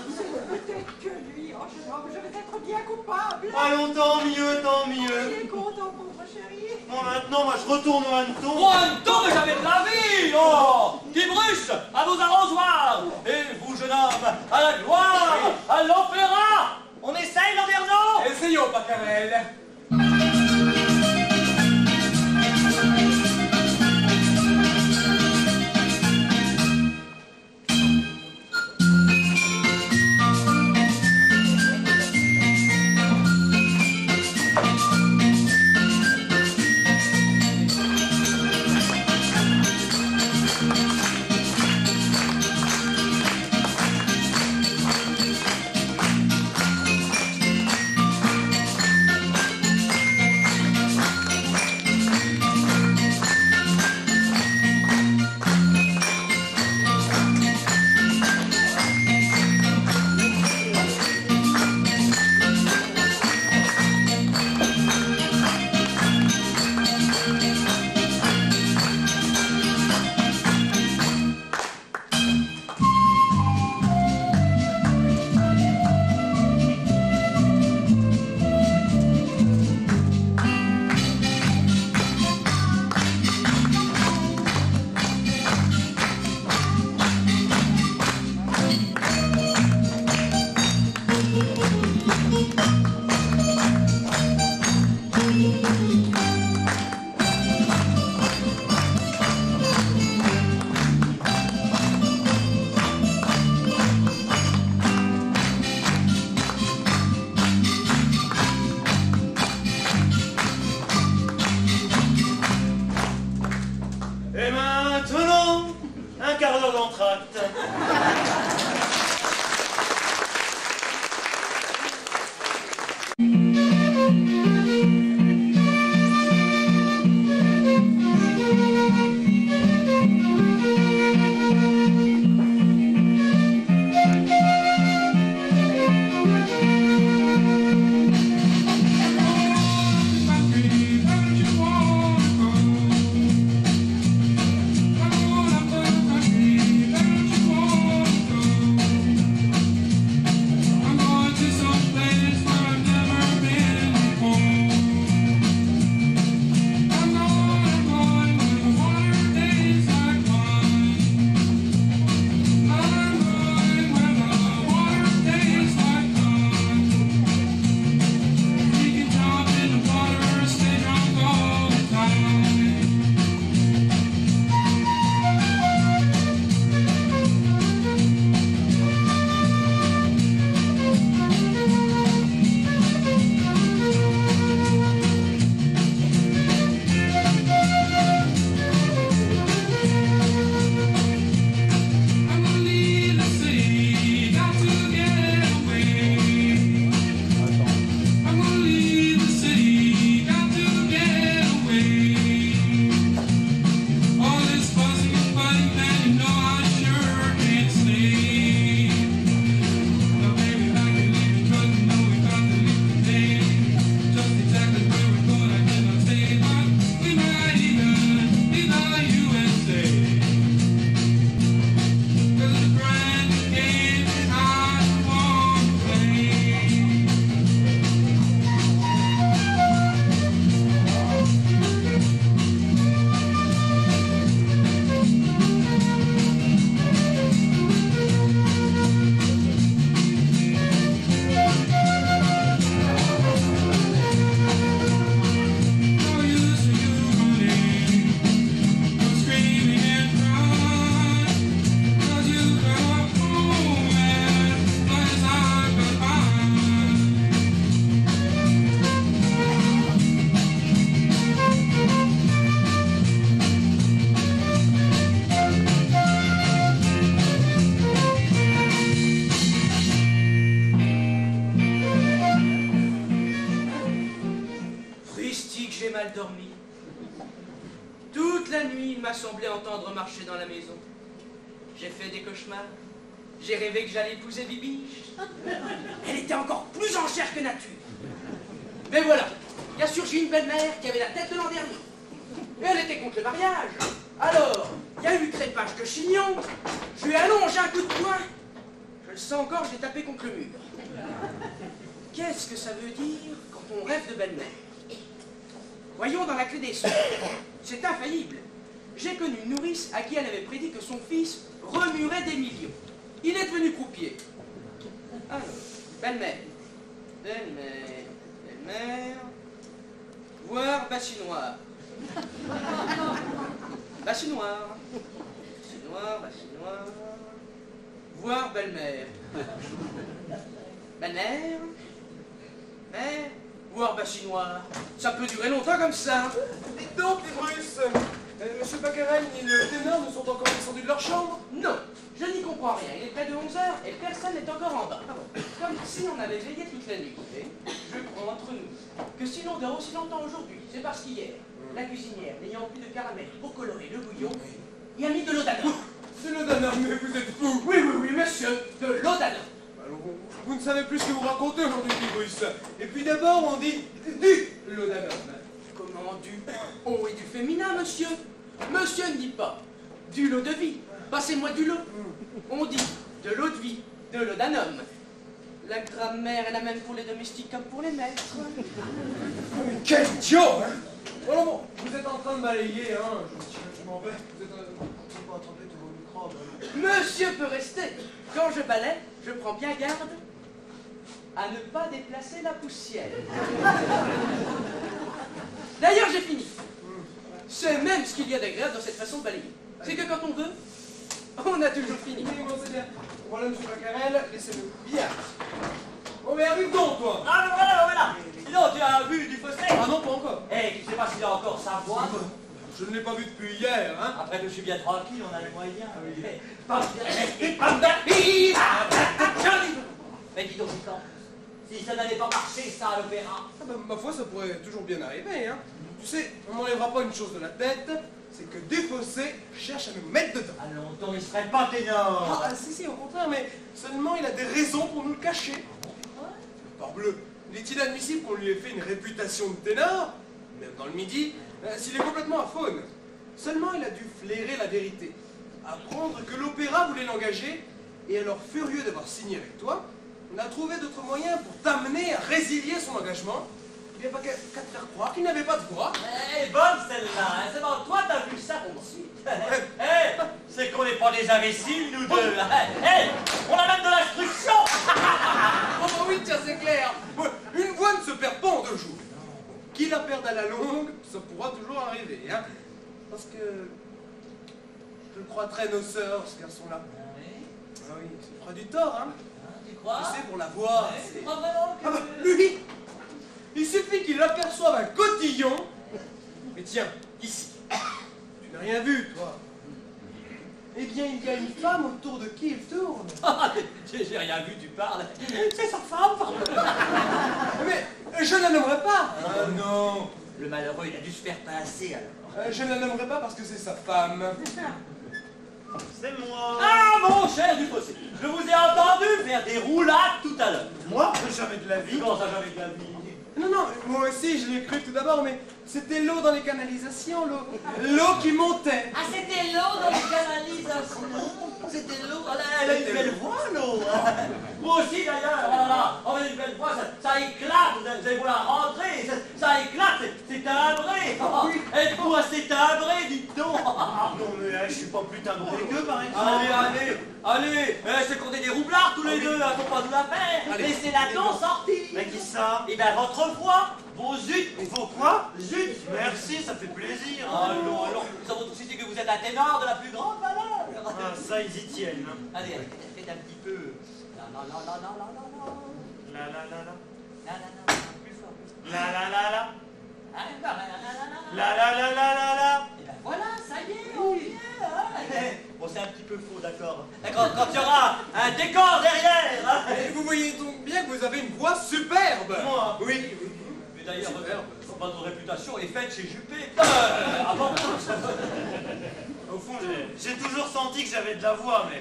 Peut-être que lui, oh jeune homme, je vais être bien coupable. Allons, tant mieux, tant Il mieux. est content, pauvre chéri. Bon, maintenant, moi, je retourne au hanneton. Oh, un temps, mais j'avais de la vie! Oh! Qui bruche à vos arrosoirs! Et vous, jeune homme, à la gloire! À l'opéra! On essaye, Landerneau? Essayons, Pacarel. Et maintenant, un quart d'heure d'entracte. Don't you want m'a semblé entendre marcher dans la maison. J'ai fait des cauchemars. J'ai rêvé que j'allais épouser Bibiche. Elle était encore plus en chair que nature. Mais voilà, il y a surgi une belle-mère qui avait la tête de l'an dernier. Et elle était contre le mariage. Alors, il y a eu crépage de chignon. Je lui ai allongé un coup de poing. Je le sens encore, je l'ai tapé contre le mur. Qu'est-ce que ça veut dire quand on rêve de belle-mère? Voyons dans la clé des sons. C'est infaillible. J'ai connu une nourrice à qui elle avait prédit que son fils remuerait des millions. Il est devenu croupier. Alors, belle-mère. Belle-mère. Belle-mère. Voir bassinoire. Bassinoire. Bassinoire, bassinoire. Voir belle-mère. Belle-mère. Mère. Voir bassinoire. Ça peut durer longtemps comme ça. Dites donc, les Russes, Monsieur Pacarel ni le ténor ne sont encore descendus de leur chambre? Non, je n'y comprends rien. Il est près de 11 h et personne n'est encore en bas. Comme si on avait veillé toute la nuit. Je crois entre nous que si l'on dort aussi longtemps aujourd'hui, c'est parce qu'hier, la cuisinière, n'ayant plus de caramel pour colorer le bouillon, y a mis de l'eau d'Adam. De l'eau d'Adam, mais vous êtes fou! Oui, oui, oui, monsieur, de l'eau d'Adam. Alors, vous ne savez plus ce que vous racontez aujourd'hui, les Russes. Et puis d'abord, on dit du l'eau d'Adam. Comment du eau et du féminin, monsieur? Monsieur ne dit pas du lot de vie. Passez-moi du lot. On dit de l'eau de vie, de l'eau d'un homme. La grammaire est la même pour les domestiques comme pour les maîtres. Quel idiot, hein! Voilà, bon, vous êtes en train de balayer, hein. Je m'en vais. Vous êtes pas en train de vos microbes. Monsieur peut rester. Quand je balaie, je prends bien garde à ne pas déplacer la poussière. D'ailleurs, j'ai fini. C'est même ce qu'il y a d'agréable dans cette façon de balayer. C'est que quand on veut, on a toujours fini. Oui, bon, c'est bien. Voilà, monsieur Pacarel, laissez-le bien. Oh, mais arrive donc, toi! Ah, mais voilà, voilà. Dis donc, tu as vu du fossé? Ah non, pas encore. Eh, tu sais pas s'il a encore sa voix? Je ne l'ai pas vu depuis hier, hein. Après que je suis bien tranquille, on a les moyens. Mais dis donc, Gitan, si ça n'allait pas marcher, ça, à l'opéra. Ah bah, ma foi, ça pourrait toujours bien arriver, hein. Tu sais, on n'enlèvera pas une chose de la tête, c'est que Desfossés cherche à nous mettre dedans. Allons, donc il serait pas ténor. Ah, si, au contraire, mais seulement il a des raisons pour nous le cacher. Parbleu, il est inadmissible qu'on lui ait fait une réputation de ténor, même dans le Midi, s'il est complètement à faune. Seulement il a dû flairer la vérité, apprendre que l'opéra voulait l'engager, et alors furieux d'avoir signé avec toi, on a trouvé d'autres moyens pour t'amener à résilier son engagement. Il n'y a pas qu'à te faire croire qu'il n'avait pas de voix. Eh, bonne celle-là, hein. C'est bon, toi t'as vu ça tout de suite. Eh, c'est qu'on n'est pas des imbéciles, nous deux. Eh, on a même de l'instruction. Oh bah oui, tiens, c'est clair. Une voix ne se perd pas en 2 jours. Qu'il la perde à la longue, ça pourra toujours arriver, hein. Parce que je le crois très noceur, ce garçon-là. Ah oui, c'est fera du tort, hein. Tu crois? Tu sais, pour la voix, Ouais, c'est... tu crois vraiment que... Ah bah, lui, il suffit qu'il aperçoive un cotillon. Et tiens, ici, tu n'as rien vu, toi. Eh bien, il y a une femme autour de qui il tourne. J'ai rien vu, tu parles. C'est sa femme, pardon. Mais je ne la nommerai pas. Ah non. Le malheureux, il a dû se faire passer, alors. Je ne la nommerai pas parce que c'est sa femme. C'est moi. Ah, mon cher Dufossé, je vous ai entendu faire des roulades tout à l'heure. Moi? Jamais de la vie. Comment ça, jamais de la vie? Non, moi aussi je l'ai cru tout d'abord, mais c'était l'eau dans les canalisations, l'eau qui montait. Ah, c'était l'eau dans les canalisations. C'était l'eau. Elle a une belle voix, l'eau. Moi aussi, d'ailleurs. Voilà. On a une belle voix. Ça éclate. Vous allez voir rentrer. Ça éclate. C'est timbré. Et toi, c'est timbré, dites donc. Non, mais je suis pas plus timbré que par exemple. Allez. C'est qu'on est des roublards tous les deux. Faut pas nous la faire. Laissez-la-t-on sortir. Mais qui ça? Eh bien, votre voix. Vos zut. Vos quoi? Zut. Merci, ça fait plaisir. Alors, nous avons tous dit que vous êtes un ténor de la plus grande valeur. Ah, ça, ils y tiennent. Allez, faites un petit peu. La. La la la la. La. Plus fort. La la la la. La. La la la la la la. Et ben voilà, ça y est, on y est. Hein. Bon, c'est un petit peu faux, d'accord. D'accord, quand il y aura un décor derrière. Hein. Et vous voyez donc bien que vous avez une voix superbe. Moi. Oui. Mais d'ailleurs, votre réputation est faite chez Juppé. Avant. Au fond, j'ai toujours senti que j'avais de la voix, mais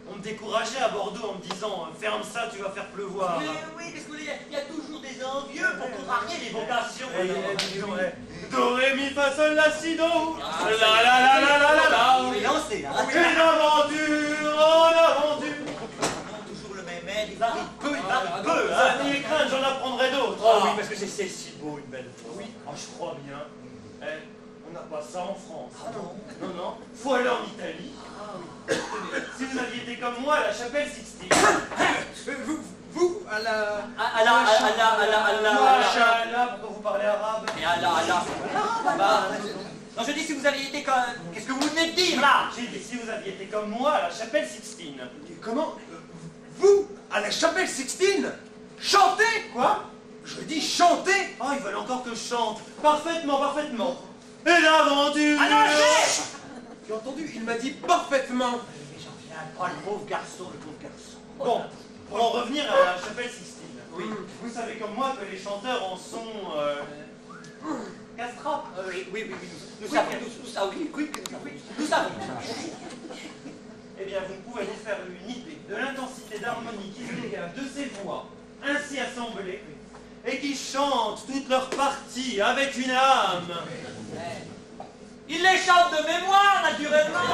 on me décourageait à Bordeaux en me disant ferme ça, tu vas faire pleuvoir. Oui, parce qu'il y a toujours des envieux pour contrarier les vocations. Do, ré, mi, fa, sol, la, si, do. La, la, la, la, la, la, la. Oui, lancez, hein. Une aventure en aventure. Toujours le même air, il varie peu, hein. Ça n'y est crainte, j'en apprendrai d'autres. Oh oui, parce que c'est si beau, une belle voix. Oui, oh, je crois bien. On n'a pas ça en France. Ah non. Non, non. Faut aller en Italie. Si vous aviez été comme moi à la chapelle Sixtine. Vous, à la... Machallah, pourquoi vous parlez arabe? Et Allah. Non, je dis si vous aviez été comme... Qu'est-ce que vous venez de dire, là? J'ai dit si vous aviez été comme moi à la chapelle Sixtine. Comment vous, à la chapelle Sixtine, chantez? Quoi? Je dis chanter. Oh, ils veulent encore que je chante. Parfaitement, parfaitement. Et l'aventure. Ah non, chef! Tu as entendu? Il m'a dit parfaitement. Mais j'en viens pas, le pauvre garçon. Bon, pour en revenir à la chapelle Sixtine. Oui. Vous savez comme moi que les chanteurs en sont... castrats. Oui, nous savons tout ça, oui, nous savons. Eh bien, vous pouvez vous faire une idée de l'intensité d'harmonie qui se dégage de ces voix ainsi assemblées et qui chantent toutes leurs parties avec une âme. Il les chante de mémoire, naturellement.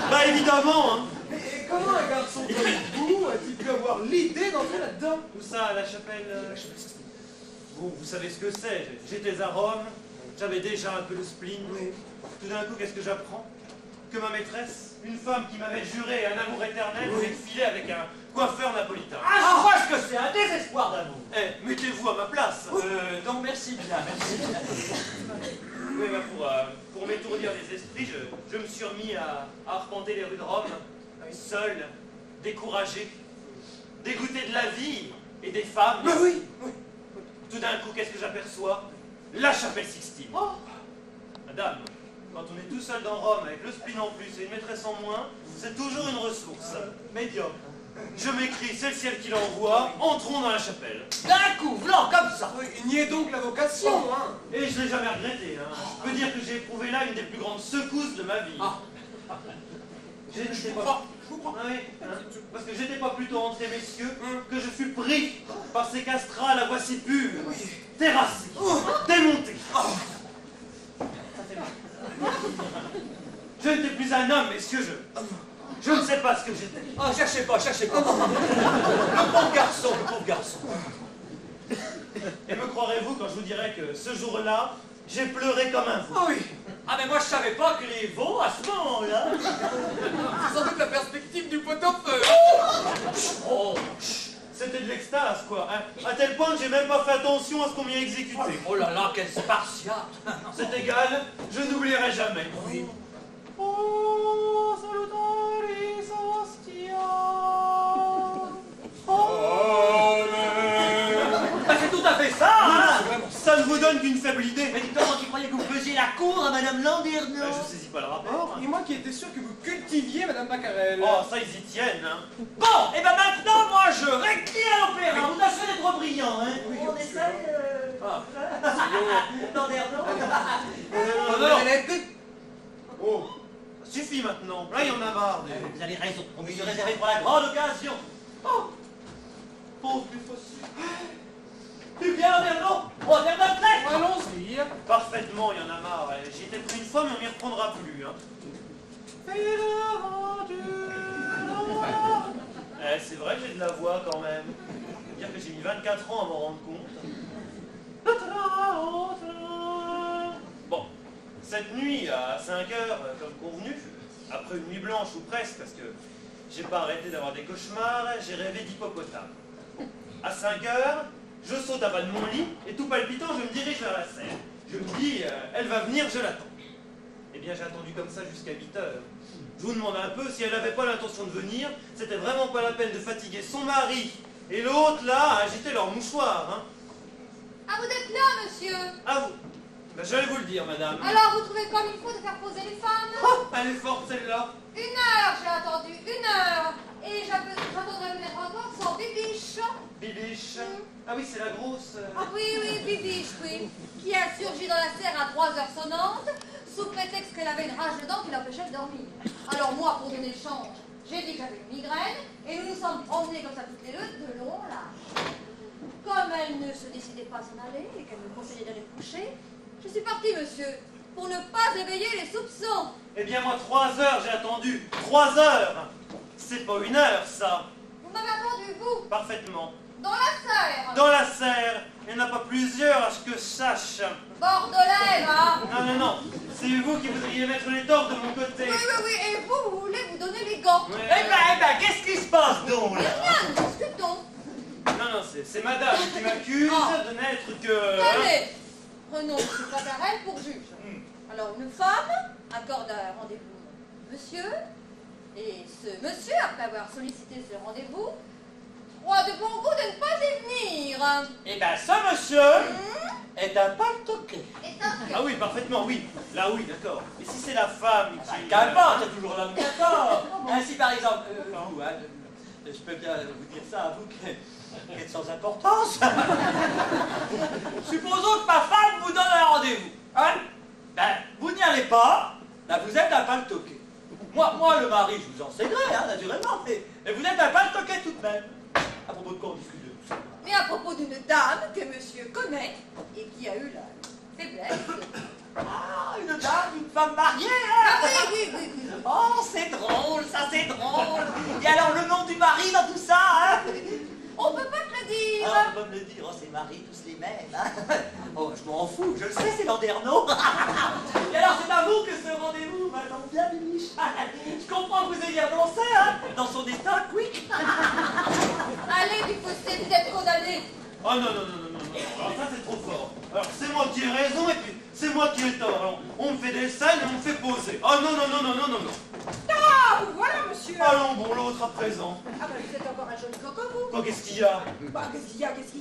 Bah évidemment, hein. Et comment un garçon comme vous a-t-il pu avoir l'idée d'entrer là-dedans? Tout ça à la chapelle... Vous savez ce que c'est. J'étais à Rome, j'avais déjà un peu de spleen. Tout d'un coup, qu'est-ce que j'apprends? Que ma maîtresse, une femme qui m'avait juré un amour éternel, voulait filer avec un coiffeur napolitain. Ah, je crois que c'est un désespoir d'amour. Eh, mettez-vous à ma place. Donc merci bien, merci. Oui, bah pour m'étourdir les esprits, je me suis remis à arpenter les rues de Rome, seul, découragé, dégoûté de la vie et des femmes. Mais oui. Tout d'un coup, qu'est-ce que j'aperçois? La chapelle Sixtine. Oh. Madame, quand on est tout seul dans Rome, avec le spleen en plus et une maîtresse en moins, c'est toujours une ressource. Médiocre. Je m'écris, c'est le ciel qui l'envoie, entrons dans la chapelle. D'un coup, blanc, comme ça. Il n'y est donc la vocation, hein. Et je l'ai jamais regretté. Hein. Je peux dire que j'ai éprouvé là une des plus grandes secousses de ma vie. Je comprends. Ah oui, hein, parce que j'étais pas plutôt entré, messieurs, que je fus pris par ces castrats à la voix si pure, terrassés, démontés. Ça fait mal. Je n'étais plus un homme, messieurs, je ne sais pas ce que j'étais. Ah, cherchez pas. Le pauvre garçon. Et me croirez-vous quand je vous dirais que ce jour-là, j'ai pleuré comme un veau. Ah oui. Ah, mais moi je savais pas que les veaux, à ce moment-là... C'est sans doute la perspective du pot-au-feu. Oh, c'était de l'extase, quoi. Hein. À tel point que j'ai même pas fait attention à ce qu'on m'y a exécuté. Oh là là, quel spartiate. C'est égal, je n'oublierai jamais. Oui. Oh, salutaris hostia. Bah, c'est tout à fait ça, hein. Ça ne vous donne qu'une faible idée. Mais dites-moi, qui croyait que vous faisiez la cour à Madame Landerneau? Je saisis pas le rapport. Et moi qui étais sûr que vous cultiviez Madame Baccarel. Oh, ça, ils y tiennent, hein. Bon, et ben maintenant, moi je récris à l'opéra. Vous tâchez d'être brillant, hein. On essaye... Landerneau. Oh, ça suffit maintenant. Là, il y en a marre. Vous avez raison, on mieux se réserver pour la grande occasion. Oh, Pauvre plus facile. tu viens, Landerneau? On vient de plaît. Allons-y. Parfaitement, il y en a marre. J'y étais pris une fois, mais on m'y reprendra plus, hein. C'est vrai que j'ai de la voix quand même. Faut dire que j'ai mis 24 ans à m'en rendre compte. Bon, cette nuit à 5 heures, comme convenu, après une nuit blanche ou presque, parce que j'ai pas arrêté d'avoir des cauchemars, j'ai rêvé d'hippopotame. À 5 heures, je saute à bas de mon lit et tout palpitant, je me dirige vers la serre. Je me dis, elle va venir, je l'attends. Eh bien, j'ai attendu comme ça jusqu'à 8 heures. Je vous demande un peu, si elle n'avait pas l'intention de venir, c'était vraiment pas la peine de fatiguer son mari et l'autre là à agiter leur mouchoir. Hein. Ah, vous êtes là, monsieur. À vous. Ben, j'allais vous le dire, madame. Alors, vous trouvez comme il faut de faire poser les femmes? Oh, elle est forte celle-là. 1 heure, j'ai attendu, 1 heure. Et j'attendrai peut-être encore sans Bibiche. Bibiche. Ah oui, c'est la grosse. Ah oui, Bibiche, oui. Qui a surgi dans la serre à 3h sonnantes, sous prétexte qu'elle avait une rage de dents qui l'empêchait de dormir. Alors moi, pour donner le change, j'ai dit que j'avais une migraine, et nous nous sommes promenés comme ça toutes les deux, de long en large. Comme elle ne se décidait pas à s'en aller, et qu'elle me conseillait d'aller coucher, je suis partie, monsieur, pour ne pas éveiller les soupçons. Eh bien, moi, 3 heures, j'ai attendu. 3 heures. C'est pas 1 heure, ça. Vous m'avez attendu, vous, Parfaitement. dans la serre. Dans la serre. Il n'y en a pas plusieurs, à ce que je sache. Bordelais, va. Non. C'est vous qui voudriez mettre les torts de mon côté. Oui, et vous voulez vous donner les gants. Ouais. Eh ben, qu'est-ce qui se passe donc là? Rien, nous discutons. Non, c'est madame qui m'accuse de n'être que... Allez, prenons M. Pagarel pour juge. Alors, une femme accorde un rendez-vous monsieur, et ce monsieur, après avoir sollicité ce rendez-vous, croit de bon goût de ne pas y venir. Eh ben, ce monsieur est un paltoquet. Ah oui, parfaitement, oui. Là, oui, d'accord. Mais si c'est la femme qui... Calme-toi, t'as toujours l'homme d'accord. Ainsi, par exemple, vous, hein, je peux bien vous dire ça à vous qui êtes sans importance. Supposons que ma femme vous donne un rendez-vous. Hein? Ben, vous n'y allez pas, ben, vous êtes un paltoquet. Moi, le mari, je vous enseignerai, hein, naturellement, mais vous êtes un paltoquet tout de même. À propos de quoi on discute de tout ça? Mais à propos d'une dame que monsieur connaît, et qui a eu la faiblesse. Ah, une dame, une femme mariée, hein? Ah oui. Oh, c'est drôle, ça c'est drôle. Et alors le nom du mari dans tout ça, hein? On peut pas te le dire. Ah, on peut me le dire, oh, c'est Marie, tous les mêmes. Hein? Oh, je m'en fous, je le sais, c'est Landerneau. Et alors, c'est à vous que ce rendez-vous va donc bien, Bibiche. Je comprends que vous ayez annoncé, hein, dans son état, quick. Allez, du fossé, vous êtes condamné. Oh non. Alors ça, c'est trop fort. Alors, c'est moi qui ai raison et puis c'est moi qui ai tort. Alors, on me fait des scènes et on me fait poser. Oh non. Ah, vous voilà, monsieur. Allons, bon, l'autre à présent. Ah ben, vous êtes encore un joli coco, vous. Quoi, qu'est-ce qu'il y a? Bah, qu'est-ce qu'il y a? Qu'est-ce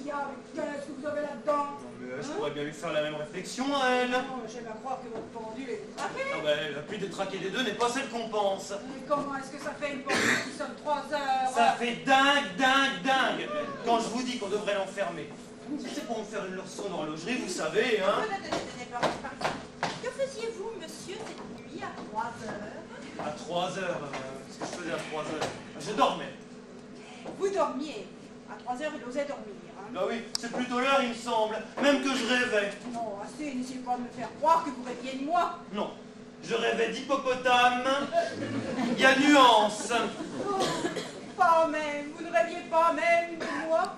que vous avez là-dedans? Non, mais je pourrais bien lui faire la même réflexion à elle. Non, j'aime à croire que votre pendule est détraquée. Ah ben, la plus détraquée des deux n'est pas celle qu'on pense. Mais comment est-ce que ça fait une pendule qui sonne 3 heures? Ça fait dingue. Quand je vous dis qu'on devrait l'enfermer. C'est pour me faire une leçon d'horlogerie, vous savez, hein. Que faisiez-vous, monsieur, cette nuit à 3 heures? À 3 heures, qu'est-ce que je faisais à 3 heures? Je dormais. Vous dormiez. À 3 heures, il osait dormir. Hein. Bah oui, c'est plutôt l'heure, il me semble. Même que je rêvais. Non, assez, n'essayez pas de me faire croire que vous rêviez de moi. Non, je rêvais d'hippopotame. Il y a nuance. Oh, pas même, vous ne rêviez pas même de moi.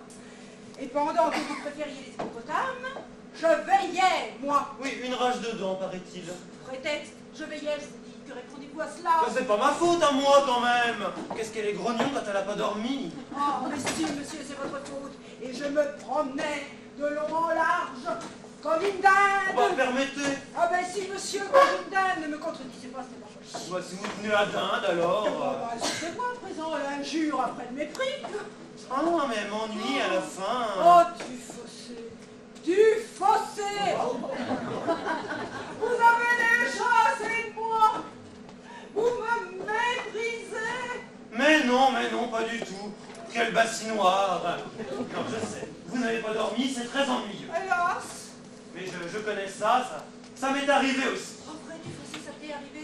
Et pendant que vous préfériez les hippopotames, je veillais, moi. Oui, une rage de dents, paraît-il. Prétexte, je veillais, je vous dis. Que répondez-vous à cela? Ça, c'est pas ma faute à moi, quand même. Qu'est-ce qu'elle est grognon quand elle a pas dormi? Oh, mais si, monsieur, c'est votre faute. Et je me promenais de long en large, comme une dinde. Bah, permettez. Ah ben si, monsieur, comme une dinde, ne me contredisez pas, c'est pas possible. Bah, si vous tenez à dinde, alors... Oh, bah, c'est moi, à présent, l'injure après le mépris. Ah non, mais elle m'ennuie à la fin. Oh, du fossé. Du fossé. Vous avez déjà assez de moi. Vous me méprisez. Mais non, pas du tout. Quel bassinoire. Non, je sais. Vous n'avez pas dormi, c'est très ennuyeux. Hélas. Mais je connais ça m'est arrivé aussi. Oh, vrai du fossé, ça t'est arrivé.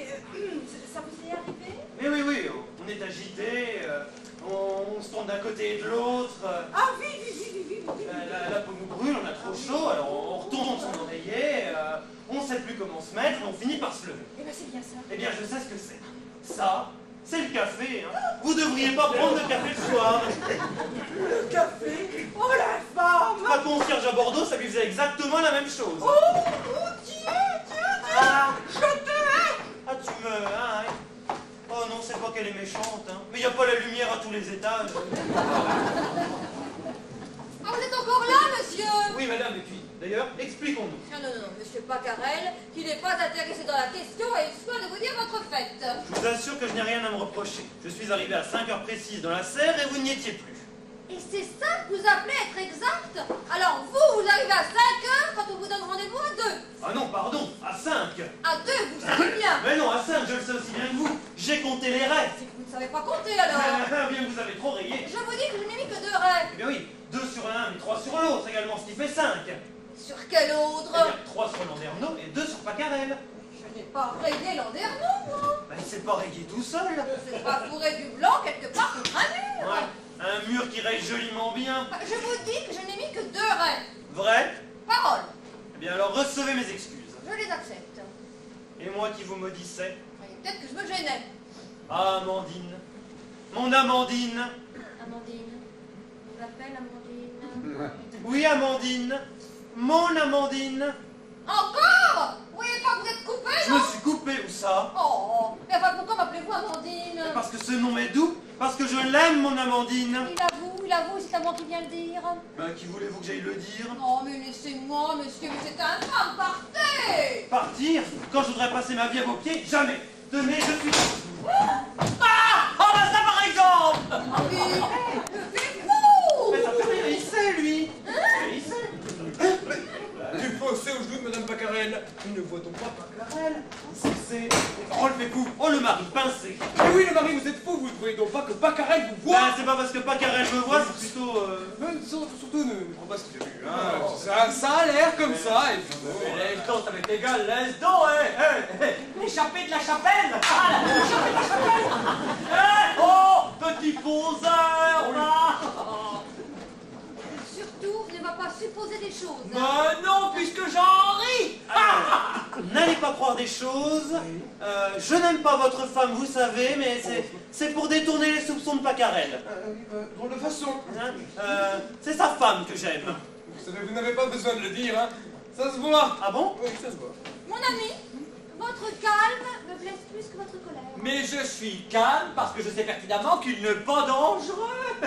Ça vous est arrivé? Oui, on est agité, on se tourne d'un côté et de l'autre. Ah oui. La peau nous brûle, on a trop chaud, alors on retourne son oreiller, on ne sait plus comment se mettre, et on finit par se lever. Eh bien, c'est bien ça. Eh bien, je sais ce que c'est. Ça, c'est le café. Hein. Vous devriez pas prendre le café le soir. Le café? Oh, la femme. Ma concierge à Bordeaux, ça lui faisait exactement la même chose. Oh, Dieu. Ah, Je te hais. ah, tu me... hein. Oh non, c'est pas qu'elle est méchante, hein. Mais il n'y a pas la lumière à tous les étages. Ah, vous êtes encore là, monsieur? Oui, madame, et puis, d'ailleurs, expliquons-nous. Non, monsieur Pacarel, qui n'est pas intéressé dans la question, a eu soin de vous dire votre fête. Je vous assure que je n'ai rien à me reprocher. Je suis arrivé à 5 heures précises dans la serre et vous n'y étiez plus. Et c'est ça que vous appelez être exact? Alors vous arrivez à 5 heures quand on vous donne rendez-vous à 2. Ah non, pardon, à 5. À 2, vous savez bien. Mais non, à 5, je le sais aussi bien que vous. J'ai compté les rêves. C'est que vous ne savez pas compter alors. Eh bien, vous avez trop rayé. Je vous dis que je n'ai mis que 2 raies. Eh bien oui, 2 sur l'un, mais 3 sur l'autre également, ce qui fait 5. Sur quel autre? Eh bien, 3 sur Landerneau et 2 sur Pacarel. Je n'ai pas rayé Landerneau, moi. Ben, il s'est pas rayé tout seul. C'est pas fourré du blanc quelque part contre un mur. Ouais, un mur qui raye joliment bien. Je vous dis que je n'ai mis que 2 raies. Vrai? Parole. Eh bien, alors recevez mes excuses. Je les accepte. Et moi qui vous maudissais. Peut-être que je me gênais. Ah, Amandine. Mon Amandine. Amandine. On l'appelle Amandine. Oui, Amandine. Mon Amandine. Encore? Vous voyez pas que vous êtes coupé, Je non? me suis coupé, où ça? Oh, mais enfin, pourquoi m'appelez-vous Amandine? Parce que ce nom est doux. Parce que je l'aime, mon Amandine. Il avoue, c'est à moi qui viens le dire. Ben, qui voulez-vous que j'aille le dire? Oh, mais laissez-moi, monsieur, mais c'est un drame, partez! Partir? Quand je voudrais passer ma vie à vos pieds? Jamais. Tenez, je suis... Ah! Oh bah ça par exemple! Ah oui, levez-vous! Mais ça fait rien, il sait, lui. Il sait. Du fossé au genou de Madame Pacarel. Ne voit-on pas Pacarel? C'est... Relevez-vous. Oh, le mari pincé. Eh oui, le mari, vous êtes fou, vous ne voyez donc pas que Pacarel vous voit? Ben, c'est pas parce que Pacarel me voit, c'est plutôt... Surtout, ne prends pas ce qu'il a vu. Hein. Ça a l'air comme ça, et puis bon. Mais laisse donc, ça m'est égal, laisse donc, l'échappée de la chapelle! Ah, l'échappée de la chapelle! Oh, petit poseur, va! Surtout, ne va pas supposer des choses. Mais non, puisque j'en ris! N'allez pas croire des choses. Je n'aime pas votre femme, vous savez, mais c'est pour détourner les soupçons de Pacarel. Drôle de façon. Hein, c'est sa femme que j'aime. Vous savez, vous n'avez pas besoin de le dire, hein. Ça se voit. Ah bon? Oui, ça se voit. Mon ami, votre calme me blesse plus que votre colère. Mais je suis calme parce que je sais pertinemment qu'il n'est pas dangereux!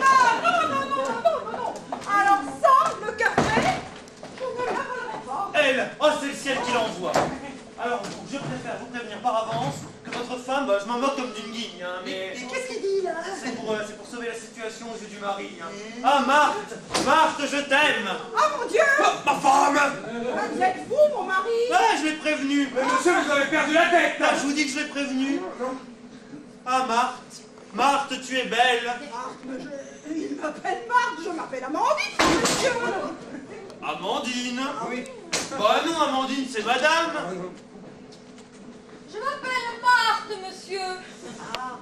Alors ça, le café, je ne la volerai pas. Elle! Oh, c'est le ciel qui l'envoie. Alors, je préfère vous prévenir par avance que votre femme, bah, je m'en moque comme d'une guigne, hein, mais... Qu'est-ce qu'il dit, là? C'est pour sauver la situation aux yeux du mari. Hein. Ah, Marthe! Marthe, je t'aime! Ah, mon Dieu! Ma femme! Qui êtes-vous, mon mari? Ah, je l'ai prévenu! Mais monsieur, vous avez perdu la tête. Ah, je vous dis que je l'ai prévenu. Ah, Marthe! Marthe, tu es belle! Marthe, mais il m'appelle Marthe, je m'appelle Amandine, monsieur! Amandine! Oui. Bah non, Amandine, c'est madame! Je m'appelle Marthe, monsieur. Ah,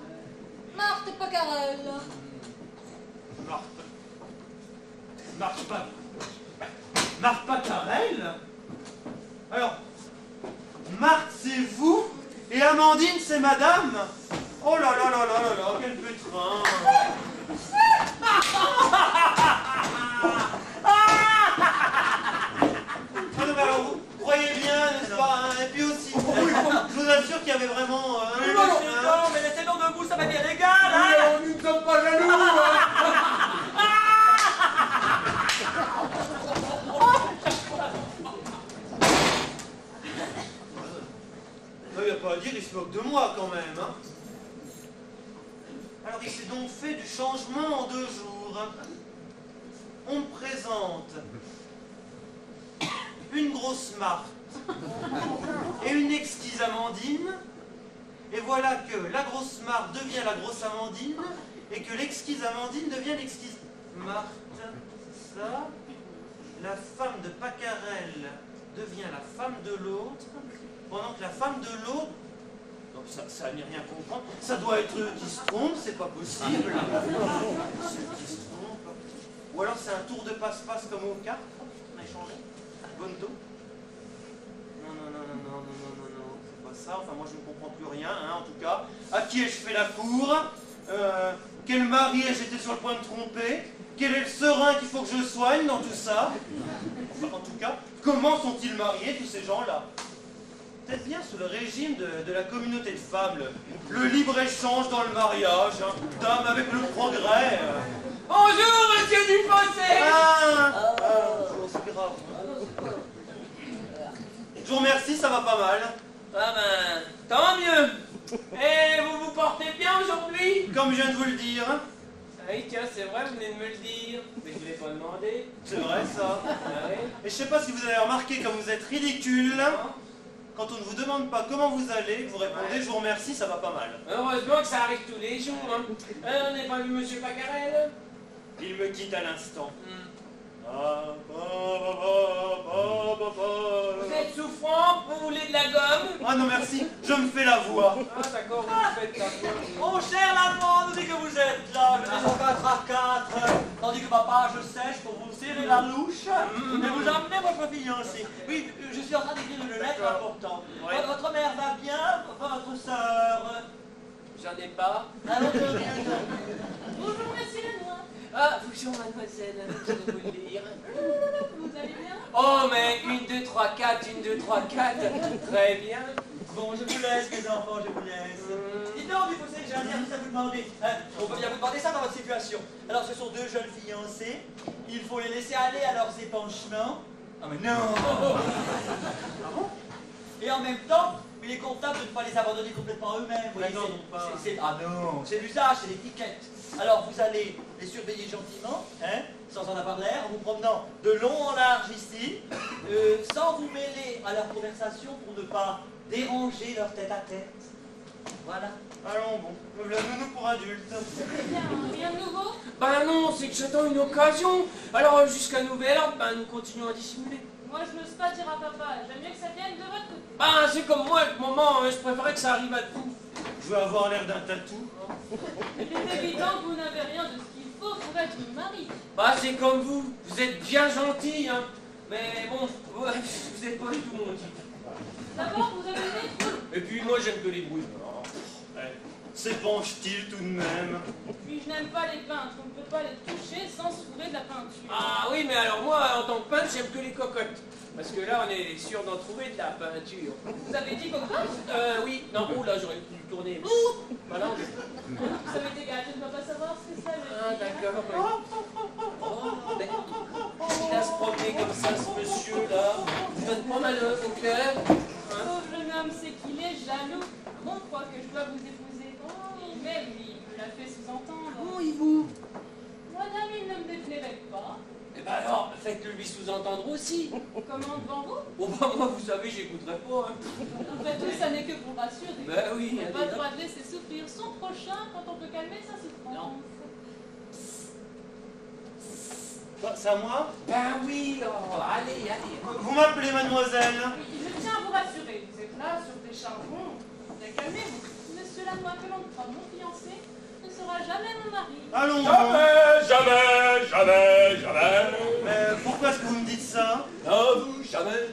Marthe Pacarel. Marthe. Marthe Pacarel? Alors, Marthe, c'est vous? Et Amandine, c'est madame? Oh là là là là là là, quel pétrin! Ah non, mais alors, vous croyez bien, n'est-ce pas? Hein? Et puis aussi, je vous assure qu'il y avait vraiment... Non, mais laissez donc debout, ça va bien égal, hein! Nous ne sommes pas jaloux, hein. Il n'y a pas à dire, il se moque de moi quand même. Hein. Alors il s'est donc fait du changement en 2 jours. On me présente une grosse Marthe et une exquise Amandine. Et voilà que la grosse Marthe devient la grosse Amandine et que l'exquise Amandine devient l'exquise Marthe. C'est ça. La femme de Pacarel devient la femme de l'autre. Pendant que la femme de l'autre, donc ça à n'y rien comprendre, ça doit être eux qui se trompent, c'est pas possible. C'est eux qui se trompent. Ou alors c'est un tour de passe-passe comme au cartes, on a échangé. Bonto. Non, c'est pas ça. Enfin moi je ne comprends plus rien, hein, en tout cas. À qui ai-je fait la cour? Quel mari ai-je été sur le point de tromper? Quel est le serein qu'il faut que je soigne dans tout ça? Enfin, en tout cas, comment sont-ils mariés tous ces gens-là? Peut-être bien sous le régime de la communauté de femmes, le libre-échange dans le mariage, hein, dame avec le progrès. Bonjour, monsieur Dufossé. Bonjour, c'est grave. Je vous remercie, ça va pas mal. Ah ben, tant mieux. Et vous vous portez bien aujourd'hui? Comme je viens de vous le dire. Ah oui, tiens, c'est vrai, vous venez de me le dire. Mais je ne l'ai pas demandé. C'est vrai, ça. Ah oui. Et je sais pas si vous avez remarqué comme vous êtes ridicule. Quand on ne vous demande pas comment vous allez, vous répondez je vous remercie, ça va pas mal. Heureusement que ça arrive tous les jours. Hein. On n'a pas vu Monsieur Pacarel? Il me quitte à l'instant. Vous êtes souffrant? Vous voulez de la gomme? Ah non merci, je me fais la voix. Ah d'accord, vous faites la voix. Mon cher Lallemand, nous dit que vous êtes là, je descends 4 à 4, tandis que ma page sèche pour vous serrer la louche et vous emmener votre fiancé. Oui, je suis en train d'écrire une lettre importante. Ouais. Votre mère va bien, votre sœur... J'en ai pas. Alors, Bonjour, monsieur Lenoir. Ah, bonjour mademoiselle, je vais vous le dire. Vous allez bien? Oh mais 1, 2, 3, 4, 1, 2, 3, 4, très bien. bon, je vous laisse, mes enfants, je vous laisse. Dites donc, du fossé, j'ai un service à vous demander. Hein, on peut bien vous demander ça dans votre situation. Alors, ce sont 2 jeunes fiancés. Il faut les laisser aller à leurs épanchements. Ah, mais non! Ah bon? Et en même temps, il est comptable de ne pas les abandonner complètement eux-mêmes. Mais non, non, pas. Ah non, c'est l'usage, c'est l'étiquette. Alors, vous allez les surveiller gentiment, hein, sans en avoir l'air, en vous promenant de long en large ici, sans vous mêler à leur conversation pour ne pas déranger leur tête-à-tête. Voilà. Allons bon, la nounou pour adultes. Bien, rien de nouveau? Ben non, c'est que j'attends une occasion. Alors jusqu'à nouvel ordre, ben nous continuons à dissimuler. Moi, je n'ose pas dire à papa. J'aime mieux que ça vienne de votre côté. Ben c'est comme moi, avec maman, je préférais que ça arrive à vous. Je veux avoir l'air d'un tatou. Il est évident que vous n'avez rien de ce qu'il faut pour être une mari. Bah c'est comme vous êtes bien gentil, hein. Mais bon, vous êtes pas du tout mon type. D'abord, vous avez le nez trop. Et puis moi j'aime que les bruits. S'épanche-t-il tout de même? Puis je n'aime pas les peintres. On ne peut pas les toucher sans se fourrer de la peinture. Ah oui, mais alors moi, en tant que peintre, j'aime que les cocottes. Parce que là, on est sûr d'en trouver de la peinture. Vous avez dit cocotte? Oui. Non, oh là, j'aurais pu tourner. Voilà. Ça m'est égal, je ne dois pas savoir ce que ça veut Ah, dire. d'accord. Oui. Oh, mais il a se promener comme ça, ce monsieur-là. Il donne pas malheur au cœur. Pauvre jeune homme, c'est qu'il est jaloux. On croit que je dois vous épouser. Mais lui, il me l'a fait sous-entendre. Voyez-vous. Madame, il ne me déplairait pas. Eh ben alors, faites-le lui sous-entendre aussi. Comment devant vous? Oh bah moi, vous savez, j'écouterai pas. Hein. Après tout, ça n'est que pour rassurer. Ben oui. On n'a pas le droit de laisser souffrir son prochain quand on peut calmer sa souffrance. C'est à moi? Ben oui, oh, allez. Vous m'appelez mademoiselle? Oui, je tiens à vous rassurer. Vous êtes là sur des charbons. Bien calmez-vous. Monsieur Lanois, que l'on croit mon fiancé, ne sera jamais mon mari. Allons. Jamais. Mais pourquoi est-ce que vous me dites ça? À vous, jamais.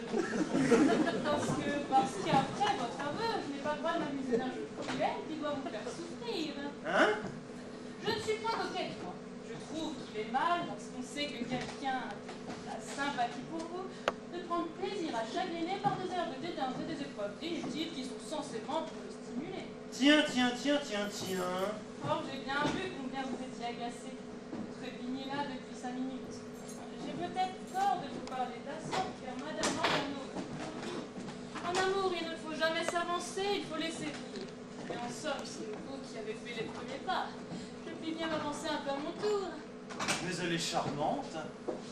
Parce qu'après votre aveu, je n'ai pas le droit de m'amuser d'un jeu cruel qui doit vous faire souffrir. Hein? Je ne suis pas coquette, moi. Je trouve qu'il est mal, lorsqu'on sait que quelqu'un a de la sympathie pour vous, de prendre plaisir à chagriner par des airs de dédain et des épreuves inutiles qui sont censément pour le stimuler. Tiens. Or, j'ai bien vu combien vous étiez agacé. Vous trépignez là depuis 5 minutes. J'ai peut-être tort de vous parler de la sorte, car madame en amour, il ne faut jamais s'avancer, il faut laisser vivre. Et en somme, c'est vous qui avez fait les premiers pas. Je puis bien m'avancer un peu à mon tour. Mais elle est charmante.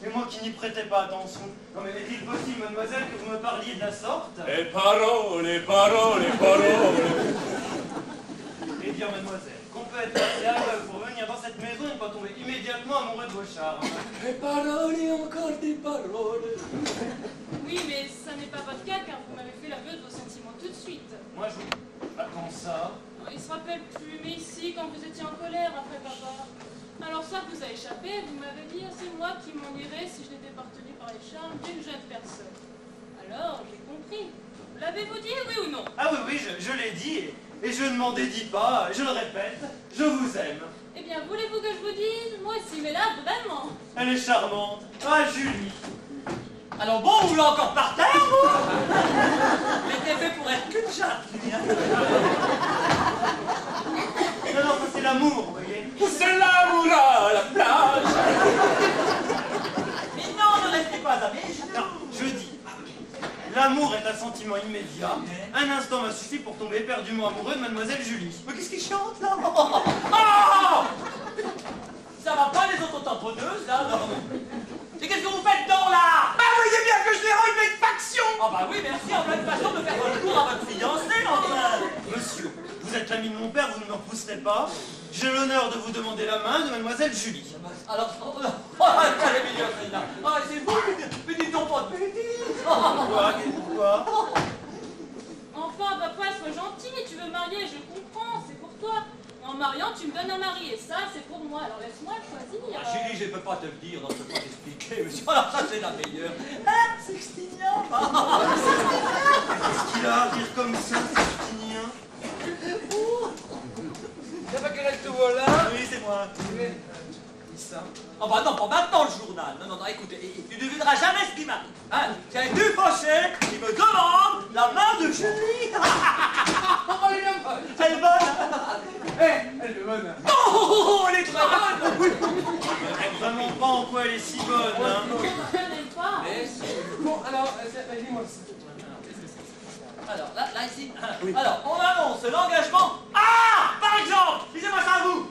Et moi qui n'y prêtais pas attention. Non mais est-il possible, mademoiselle, que vous me parliez de la sorte? Les paroles. Eh bien, mademoiselle, qu'on peut être assez aveugle pour venir dans cette maison et pas tomber immédiatement amoureux de vos charmes. Des paroles et encore des paroles. Oui, mais ça n'est pas votre cas, car vous m'avez fait l'aveu de vos sentiments tout de suite. Moi, je... Ah, quand ça? Il se rappelle plus, mais ici, quand vous étiez en colère après papa. Alors ça vous a échappé, vous m'avez dit, c'est moi qui m'en irais si je n'étais pas retenue par les charmes d'une jeune personne. Alors, j'ai compris. L'avez-vous dit, oui ou non? Ah oui, je l'ai dit, et je ne m'en dédie pas, je le répète, je vous aime. Eh bien, voulez-vous que je vous dise? Moi aussi, mais là, vraiment. Elle est charmante. Ah, Julie. Alors bon, vous voulez encore par terre, vous? Il était fait pour être qu'une chatte, lui, hein. Non, ça c'est l'amour, vous voyez. C'est l'amour à la plage. Mais non, ne restez pas amis. Non, je dis. L'amour est un sentiment immédiat. Un instant m'a suffi pour tomber éperdument amoureux de mademoiselle Julie. Mais qu'est-ce qu'il chante, là? Ah! Ça va pas, les autotamponneuses, là, non? Mais qu'est-ce que vous faites donc, là? Ah, voyez bien que je les rends une faction. Ah bah oui, merci, en pleine façon de faire votre ne me repousserez pas. J'ai l'honneur de vous demander la main de mademoiselle Julie. Alors, elle est mignonne, celle-là. Ah, c'est vous, mais dites-donc pas de bêtises. Quoi? Enfin, papa, sois gentil, tu veux marier, je comprends, c'est pour toi. En mariant, tu me donnes un mari, et ça, c'est pour moi, alors laisse-moi choisir. Ah, Julie, je ne peux pas te le dire, donc je ne peux pas t'expliquer, monsieur. Alors ça, c'est la meilleure. Ah, Sextinien. Qu'est-ce qu'il a à rire comme ça, Sextinien? Y'a pas qu'elle te voit là? Oui, c'est moi. Qui ça? Oh bah non, pas maintenant le journal. Non, écoutez, tu ne devineras jamais ce qui m'arrive. Hein, c'est Dufossé qui me demande la main de Julie. Oh, elle est bonne! Elle est bonne. Elle est bonne! Oh, elle est très bonne. Vraiment pas en quoi elle est si bonne, hein. Je n'aime pas. Bon, alors, dis-moi ça. Alors, là, ici. Alors, on annonce l'engagement. Ah, par exemple, disez-moi ça à vous.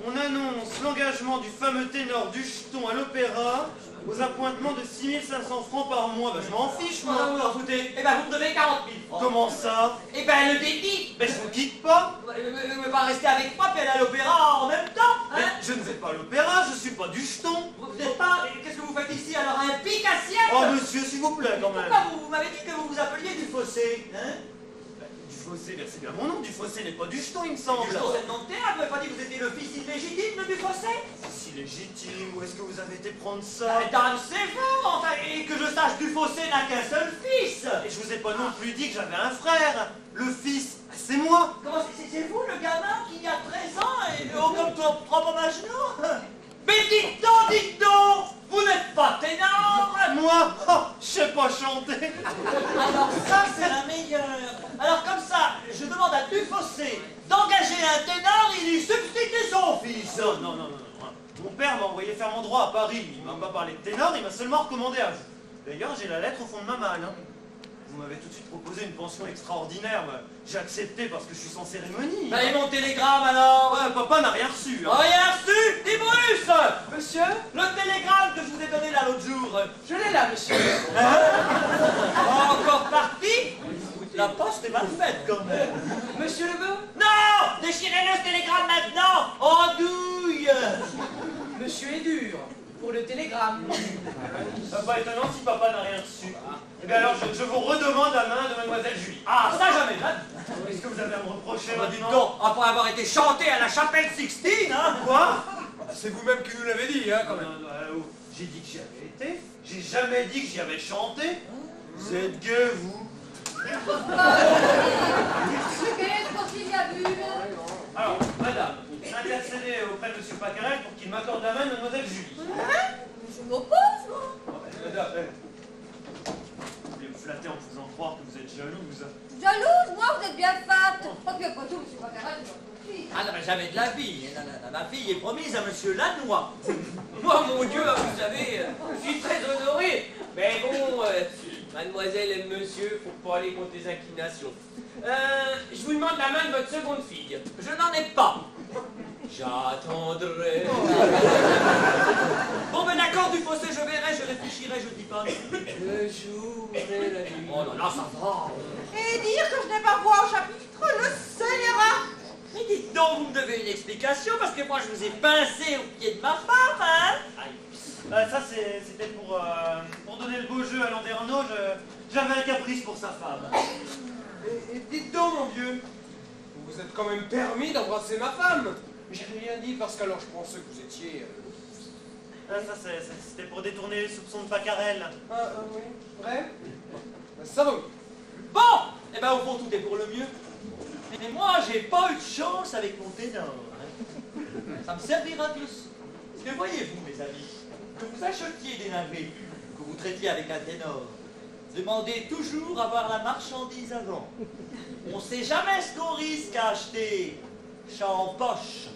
On annonce l'engagement du fameux ténor Ducheton à l'opéra aux appointements de 6500 francs par mois. Bah, je m'en fiche, Moi, moi. vous en foutez. Eh ben, vous me devez 40 000 francs. Comment ça? Eh ben, le dédit. Mais je vous quitte pas. Vous ne pouvez pas rester avec moi puis aller à l'opéra en même temps, hein? Mais je ne vais pas à l'opéra, je suis pas Ducheton. Vous n'êtes pas... Qu'est-ce que vous faites ici alors? Un pic à siècle? Oh, monsieur, s'il vous plaît, quand même. Pourquoi vous m'avez dit que vous vous appeliez Dufossé, hein? Dufossé, c'est bien mon nom. Dufossé n'est pas Ducheton, il me semble. Ducheton, c'est le nom de théâtre. Vous m'avez pas dit que vous étiez le fils illégitime de Dufossé? Si légitime, où est-ce que vous avez été prendre ça? Dame, c'est vous, enfin, et que je sache, Dufossé n'a qu'un seul fils. Et je vous ai pas non plus dit que j'avais un frère. Le fils, c'est moi. Comment c'est vous, le gamin qui a 13 ans et haut comme ton propre Magenot? Mais dites donc, vous n'êtes pas ténor. Moi, oh, je sais pas chanter. Alors ça, c'est la meilleure. Alors comme ça, je demande à Dufossé d'engager un ténor, il lui substitue son fils. Non. Mon père m'a envoyé faire mon droit à Paris. Il m'a pas parlé de ténor, il m'a seulement recommandé à vous. D'ailleurs, j'ai la lettre au fond de ma malle. Hein. Vous m'avez tout de suite proposé une pension extraordinaire. J'ai accepté parce que je suis sans cérémonie. Bah, et mon télégramme alors? Ouais, papa n'a rien reçu. Hein. Rien reçu, Tibulus. Monsieur? Le télégramme que je vous ai donné là l'autre jour. Je l'ai là, monsieur. Encore parti? La poste est mal faite quand même. Monsieur le veut? Non! Déchirez-le ce télégramme maintenant! En douille! Monsieur est dur. Pour le télégramme. Pas étonnant si papa n'a rien reçu. Eh bien alors, je vous redemande la main de mademoiselle Julie. Ah, ça jamais de la vie. Qu'est-ce que vous avez à me reprocher Bah, dites maintenant? donc, après avoir été chanté à la chapelle Sixtine, hein? Quoi? C'est vous-même qui nous l'avez dit, hein, quand même. Non, j'ai dit que j'y avais été. J'ai jamais dit que j'y avais chanté. Vous êtes gueux, vous. Qu'est-ce qu'on s'y a vu? Alors, madame, intercédez auprès de M. Pacarel pour qu'il m'accorde la main de mademoiselle Julie. Hein? Je m'oppose, moi. Madame, vous voulez me flatter en faisant croire que vous êtes jalouse. Jalouse, moi, vous êtes bien fat. Oh, puis après tout, monsieur Pacarel, c'est votre fille. Ah non, mais jamais de la vie. Ma fille est promise à monsieur Lannoy. Moi, mon Dieu, vous savez, je suis très honoré. Mais bon, mademoiselle et monsieur, faut pas aller contre les inclinations. Je vous demande la main de votre seconde fille. Je n'en ai pas. J'attendrai. Bon, ben d'accord, Dufossé, je verrai, je réfléchirai, je dis pas. Le jour et la nuit. Oh là là, ça va. Et dire que je n'ai pas voix au chapitre le scélérat. Mais dites donc, vous me devez une explication, parce que moi, je vous ai pincé au pied de ma femme, hein? Ça, c'était pour donner le beau jeu à Landerneau. J'avais un caprice pour sa femme. Et dites donc, mon vieux, vous vous êtes quand même permis d'embrasser ma femme. J'ai rien dit parce qu'alors je pensais que vous étiez... Ça, c'était pour détourner les soupçons de Pacarel. Oui, vrai? Ça va. Bon, eh ben, au fond, tout est pour le mieux. Mais moi, j'ai pas eu de chance avec mon ténor. Hein. Ça me servira de leçon. Parce que voyez-vous, mes amis, que vous achetiez des navets, que vous traitiez avec un ténor, demandez toujours à voir la marchandise avant. On sait jamais ce qu'on risque à acheter. Chat en poche.